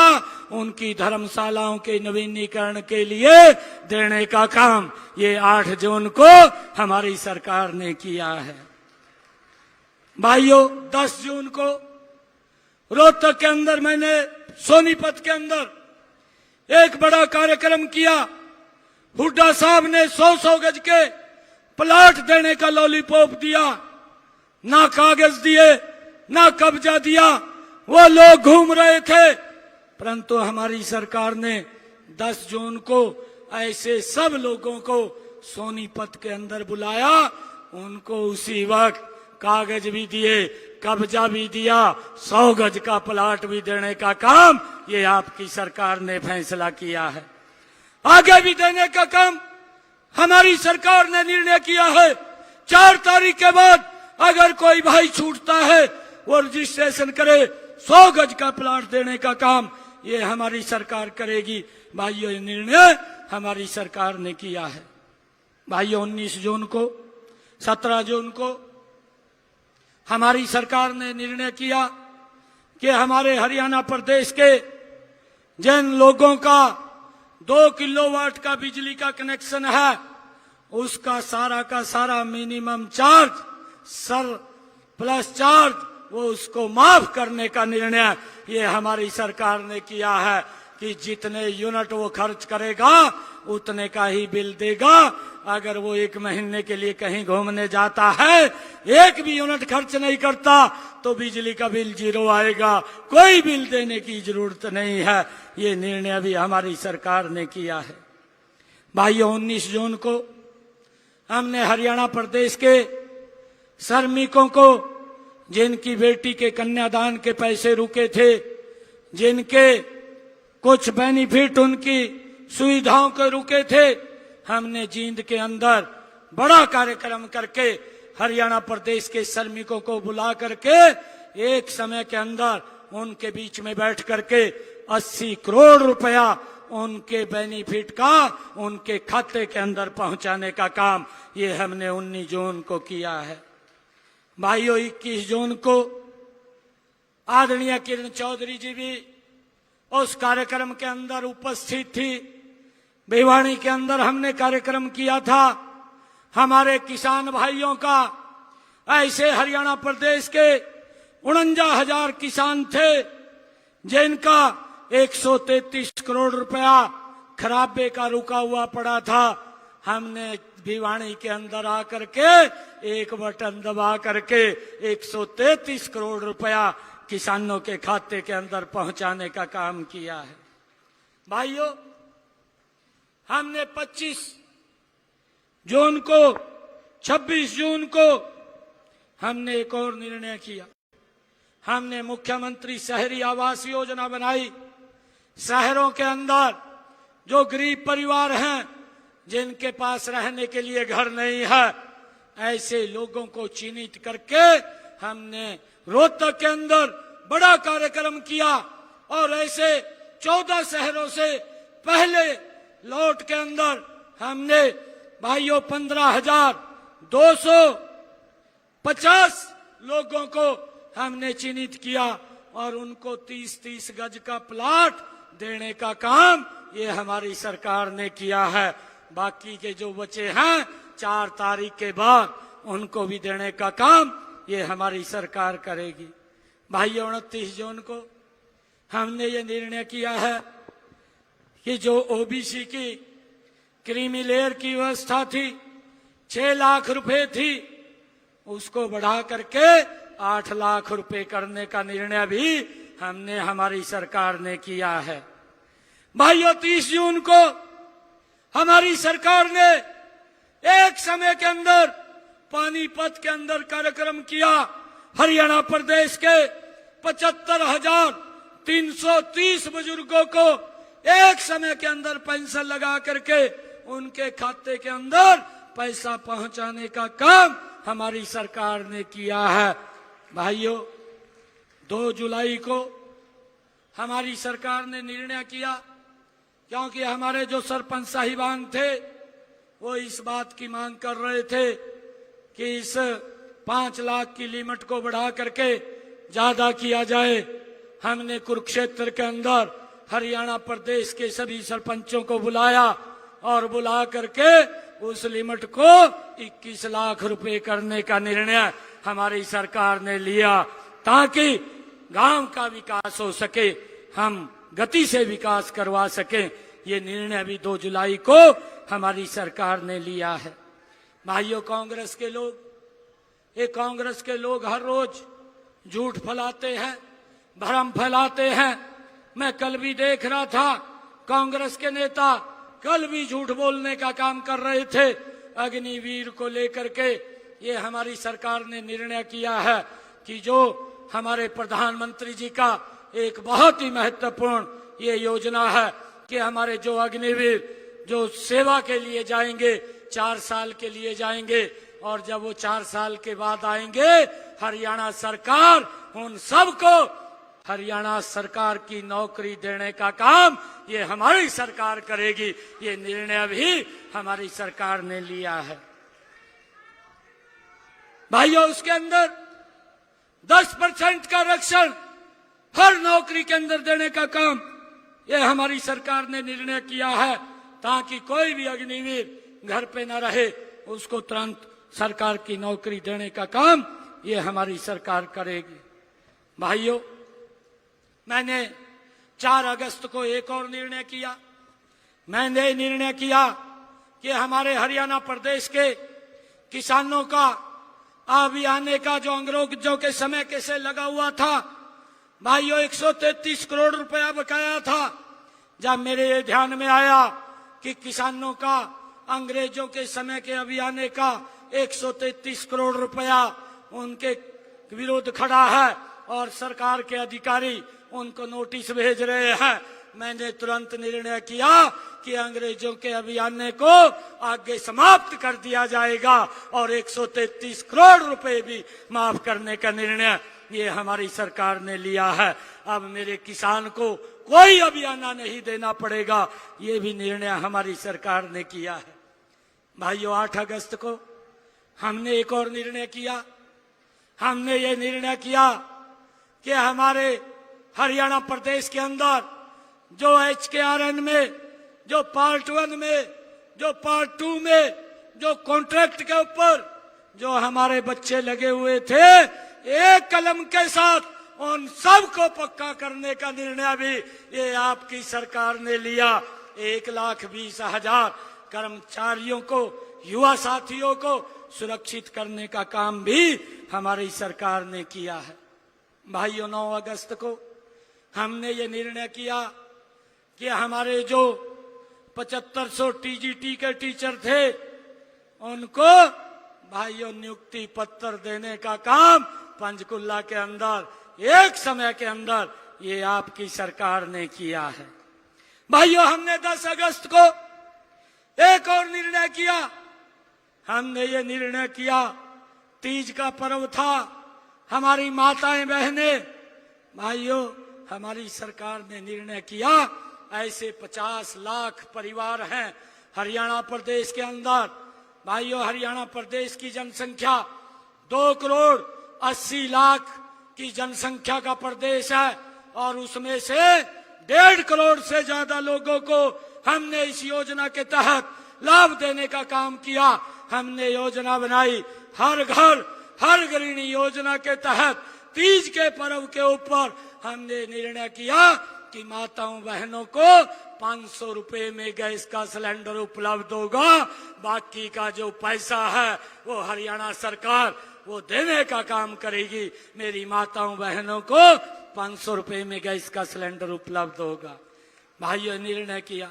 उनकी धर्मशालाओं के नवीनीकरण के लिए देने का काम ये 8 जून को हमारी सरकार ने किया है। भाइयों, 10 जून को रोहतक के अंदर मैंने सोनीपत के अंदर एक बड़ा कार्यक्रम किया। हुड्डा साहब ने 100 गज के प्लाट देने का लॉलीपॉप दिया, ना कागज दिए, ना कब्जा दिया। वो लोग घूम रहे थे, परंतु हमारी सरकार ने 10 जून को ऐसे सब लोगों को सोनीपत के अंदर बुलाया, उनको उसी वक्त कागज भी दिए, कब्जा भी दिया, 100 गज का प्लाट भी देने का काम ये आपकी सरकार ने फैसला किया है। आगे भी देने का काम हमारी सरकार ने निर्णय किया है। 4 तारीख के बाद अगर कोई भाई छूटता है वो रजिस्ट्रेशन करे, 100 गज का प्लाट देने का काम ये हमारी सरकार करेगी। भाइयों, ये निर्णय हमारी सरकार ने किया है। भाइयों, 19 जून को, 17 जून को हमारी सरकार ने निर्णय किया कि हमारे हरियाणा प्रदेश के जिन लोगों का 2 किलोवाट का बिजली का कनेक्शन है, उसका सारा का सारा minimum charge, sir plus charge, वो उसको माफ करने का निर्णय ये हमारी सरकार ने किया है कि जितने यूनिट वो खर्च करेगा उतने का ही बिल देगा। अगर वो 1 महीने के लिए कहीं घूमने जाता है, 1 भी यूनिट खर्च नहीं करता, तो बिजली का बिल 0 आएगा, कोई बिल देने की जरूरत नहीं है। ये निर्णय भी हमारी सरकार ने किया है। भाइयों, 19 जून को हमने हरियाणा प्रदेश के श्रमिकों को, जिनकी बेटी के कन्यादान के पैसे रुके थे, जिनके कुछ बेनिफिट, उनकी सुविधाओं के रुके थे, हमने जींद के अंदर बड़ा कार्यक्रम करके हरियाणा प्रदेश के श्रमिकों को बुला करके एक समय के अंदर उनके बीच में बैठ करके 80 करोड़ रुपया उनके बेनिफिट का उनके खाते के अंदर पहुंचाने का काम ये हमने 19 जून को किया है। भाइयों, 21 जून को आदरणीय किरण चौधरी जी भी उस कार्यक्रम के अंदर उपस्थित थी। भिवानी के अंदर हमने कार्यक्रम किया था। हमारे किसान भाइयों का, ऐसे हरियाणा प्रदेश के 49,000 किसान थे जिनका 133 करोड़ रुपया खराबे का रुका हुआ पड़ा था। हमने भिवानी के अंदर आकर के एक बटन दबा करके 133 करोड़ रुपया किसानों के खाते के अंदर पहुंचाने का काम किया है। भाइयों, हमने 25 जून को 26 जून को हमने एक और निर्णय किया। हमने मुख्यमंत्री शहरी आवास योजना बनाई। शहरों के अंदर जो गरीब परिवार हैं, जिनके पास रहने के लिए घर नहीं है, ऐसे लोगों को चिन्हित करके हमने रोहतक के अंदर बड़ा कार्यक्रम किया और ऐसे 14 शहरों से पहले लॉट के अंदर हमने भाइयों 15,250 लोगों को हमने चिन्हित किया और उनको 30-30 गज का प्लाट देने का काम ये हमारी सरकार ने किया है। बाकी के जो बचे हैं 4 तारीख के बाद उनको भी देने का काम ये हमारी सरकार करेगी। भाइयों 29 जून को हमने ये निर्णय किया है कि जो ओबीसी की क्रीमी लेयर की व्यवस्था थी 6 लाख रुपए थी, उसको बढ़ा करके 8 लाख रुपए करने का निर्णय भी हमने हमारी सरकार ने किया है। भाइयों 30 जून को हमारी सरकार ने एक समय के अंदर पानीपत के अंदर कार्यक्रम किया। हरियाणा प्रदेश के 75,330 बुजुर्गों को एक समय के अंदर पेंशन लगा करके उनके खाते के अंदर पैसा पहुंचाने का काम हमारी सरकार ने किया है। भाइयों 2 जुलाई को हमारी सरकार ने निर्णय किया, क्योंकि हमारे जो सरपंच साहिबान थे वो इस बात की मांग कर रहे थे कि इस 5 लाख की लिमिट को बढ़ा करके ज्यादा किया जाए। हमने कुरुक्षेत्र के अंदर हरियाणा प्रदेश के सभी सरपंचों को बुलाया और बुला करके उस लिमिट को 21 लाख रुपए करने का निर्णय हमारी सरकार ने लिया, ताकि गांव का विकास हो सके, हम गति से विकास करवा सके। ये निर्णय भी 2 जुलाई को हमारी सरकार ने लिया है। भाइयों कांग्रेस के लोग हर रोज झूठ फैलाते हैं, भ्रम फैलाते हैं। मैं कल भी देख रहा था कांग्रेस के नेता कल भी झूठ बोलने का काम कर रहे थे। अग्निवीर को लेकर के ये हमारी सरकार ने निर्णय किया है कि जो हमारे प्रधानमंत्री जी का एक बहुत ही महत्वपूर्ण ये योजना है कि हमारे जो अग्निवीर जो सेवा के लिए जाएंगे 4 साल के लिए जाएंगे और जब वो 4 साल के बाद आएंगे, हरियाणा सरकार उन सबको हरियाणा सरकार की नौकरी देने का काम ये हमारी सरकार करेगी। ये निर्णय भी हमारी सरकार ने लिया है। भाइयों उसके अंदर 10% का आरक्षण हर नौकरी के अंदर देने का काम ये हमारी सरकार ने निर्णय किया है, ताकि कोई भी अग्निवीर घर पे न रहे, उसको तुरंत सरकार की नौकरी देने का काम ये हमारी सरकार करेगी। भाइयों मैंने 4 अगस्त को एक और निर्णय किया। मैंने निर्णय किया कि हमारे हरियाणा प्रदेश के किसानों का अभी आने का जो अंग्रेजों के समय कैसे लगा हुआ था, भाइयों 133 करोड़ रुपया बकाया था। जब मेरे ये ध्यान में आया कि किसानों का अंग्रेजों के समय के अभी आने का 133 करोड़ रुपया उनके विरोध खड़ा है और सरकार के अधिकारी उनको नोटिस भेज रहे हैं, मैंने तुरंत निर्णय किया कि अंग्रेजों के अभियान को आगे समाप्त कर दिया जाएगा और 133 करोड़ रुपए भी माफ करने का निर्णय ये हमारी सरकार ने लिया है। अब मेरे किसान को कोई अभियान नहीं देना पड़ेगा, ये भी निर्णय हमारी सरकार ने किया है। भाइयों 8 अगस्त को हमने एक और निर्णय किया। हमने ये निर्णय किया कि हमारे हरियाणा प्रदेश के अंदर जो HKRN में, जो पार्ट 1 में, जो पार्ट 2 में, जो कॉन्ट्रैक्ट के ऊपर जो हमारे बच्चे लगे हुए थे, एक कलम के साथ उन सबको पक्का करने का निर्णय भी ये आपकी सरकार ने लिया। 1,20,000 कर्मचारियों को, युवा साथियों को सुरक्षित करने का काम भी हमारी सरकार ने किया है। भाइयों 9 अगस्त को हमने ये निर्णय किया कि हमारे जो 7500 टीजीटी के टीचर थे, उनको भाइयों नियुक्ति पत्र देने का काम पंचकुला के अंदर एक समय के अंदर ये आपकी सरकार ने किया है। भाइयों, हमने 10 अगस्त को एक और निर्णय किया। हमने ये निर्णय किया, तीज का पर्व था, हमारी माताएं बहनें, भाइयों, हमारी सरकार ने निर्णय किया ऐसे 50 लाख परिवार हैं हरियाणा प्रदेश के अंदर। भाइयों, हरियाणा प्रदेश की जनसंख्या 2,80,00,000 की जनसंख्या का प्रदेश है और उसमें से 1.5 करोड़ से ज्यादा लोगों को हमने इस योजना के तहत लाभ देने का काम किया। हमने योजना बनाई हर घर हर गृहिणी योजना के तहत तीज के पर्व के ऊपर हमने निर्णय किया कि माताओं बहनों को 500 रुपए में गैस का सिलेंडर उपलब्ध होगा। बाकी का जो पैसा है वो हरियाणा सरकार वो देने का काम करेगी। मेरी माताओं बहनों को 500 रुपए में गैस का सिलेंडर उपलब्ध होगा। भाइयों, निर्णय किया,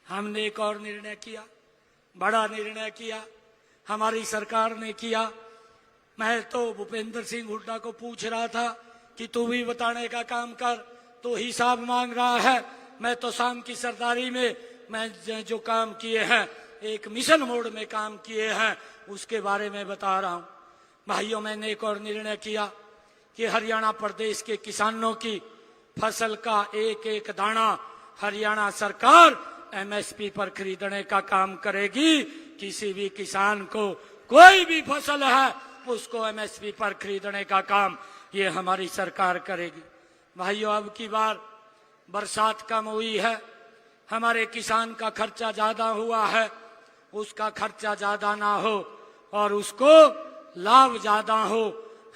हमने एक और निर्णय किया, बड़ा निर्णय किया, हमारी सरकार ने किया। मैं तो भूपेंद्र सिंह हुड्डा को पूछ रहा था कि तू भी बताने का काम कर, तो हिसाब मांग रहा है। मैं तो शाम की सरदारी में मैं जो काम किए हैं, एक मिशन मोड में काम किए हैं, उसके बारे में बता रहा हूं। भाइयों, मैंने एक और निर्णय किया कि हरियाणा प्रदेश के किसानों की फसल का एक एक दाना हरियाणा सरकार एमएसपी पर खरीदने का काम करेगी। किसी भी किसान को कोई भी फसल है उसको एमएसपी पर खरीदने का काम ये हमारी सरकार करेगी। भाइयों, अब की बार बरसात कम हुई है, हमारे किसान का खर्चा ज्यादा हुआ है, उसका खर्चा ज्यादा ना हो और उसको लाभ ज्यादा हो।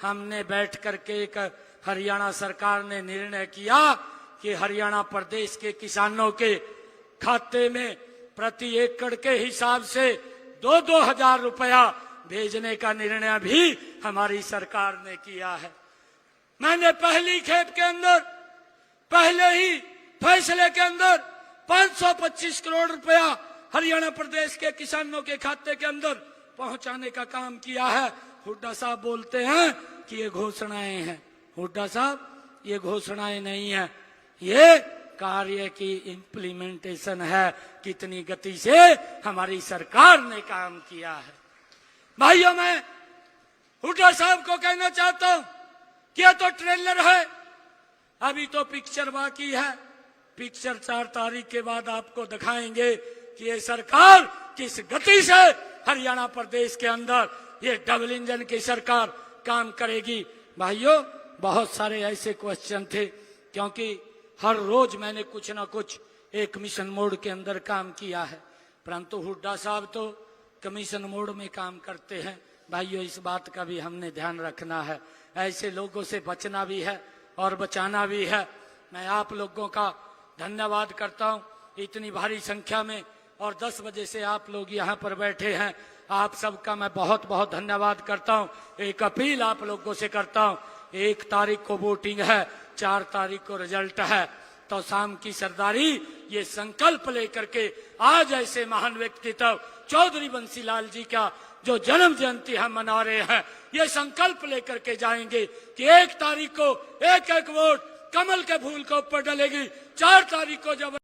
हमने बैठ करके एक हरियाणा सरकार ने निर्णय किया कि हरियाणा प्रदेश के किसानों के खाते में प्रति एकड़ के हिसाब से 2-2 हजार रुपया भेजने का निर्णय भी हमारी सरकार ने किया है। मैंने पहली खेप के अंदर पहले ही फैसले के अंदर 525 करोड़ रुपया हरियाणा प्रदेश के किसानों के खाते के अंदर पहुंचाने का काम किया है। हुड्डा साहब बोलते हैं कि ये घोषणाएं हैं। हुड्डा साहब, ये घोषणाएं नहीं है, ये कार्य की इम्प्लीमेंटेशन है। कितनी गति से हमारी सरकार ने काम किया है। भाइयों, मैं हुड्डा साहब को कहना चाहता हूं कि ये तो ट्रेलर है, अभी तो पिक्चर बाकी है। पिक्चर 4 तारीख के बाद आपको दिखाएंगे कि ये सरकार किस गति से हरियाणा प्रदेश के अंदर ये डबल इंजन की सरकार काम करेगी। भाइयों, बहुत सारे ऐसे क्वेश्चन थे, क्योंकि हर रोज मैंने कुछ ना कुछ एक मिशन मोड के अंदर काम किया है, परंतु हुड्डा साहब तो कमीशन मोड में काम करते हैं। भाइयों, इस बात का भी हमने ध्यान रखना है। ऐसे लोगों से बचना भी है और बचाना भी है। मैं आप लोगों का धन्यवाद करता हूं, इतनी भारी संख्या में, और 10 बजे से आप लोग यहाँ पर बैठे हैं। आप सबका मैं बहुत बहुत धन्यवाद करता हूं। एक अपील आप लोगों से करता हूं, 1 तारीख को वोटिंग है, 4 तारीख को रिजल्ट है, तो शाम की सरदारी ये संकल्प लेकर के आज ऐसे महान व्यक्तित्व चौधरी बंसीलाल जी का जो जन्म जयंती हम मना रहे हैं, ये संकल्प लेकर के जाएंगे कि 1 तारीख को एक एक वोट कमल के फूल के ऊपर डलेगी। 4 तारीख को जब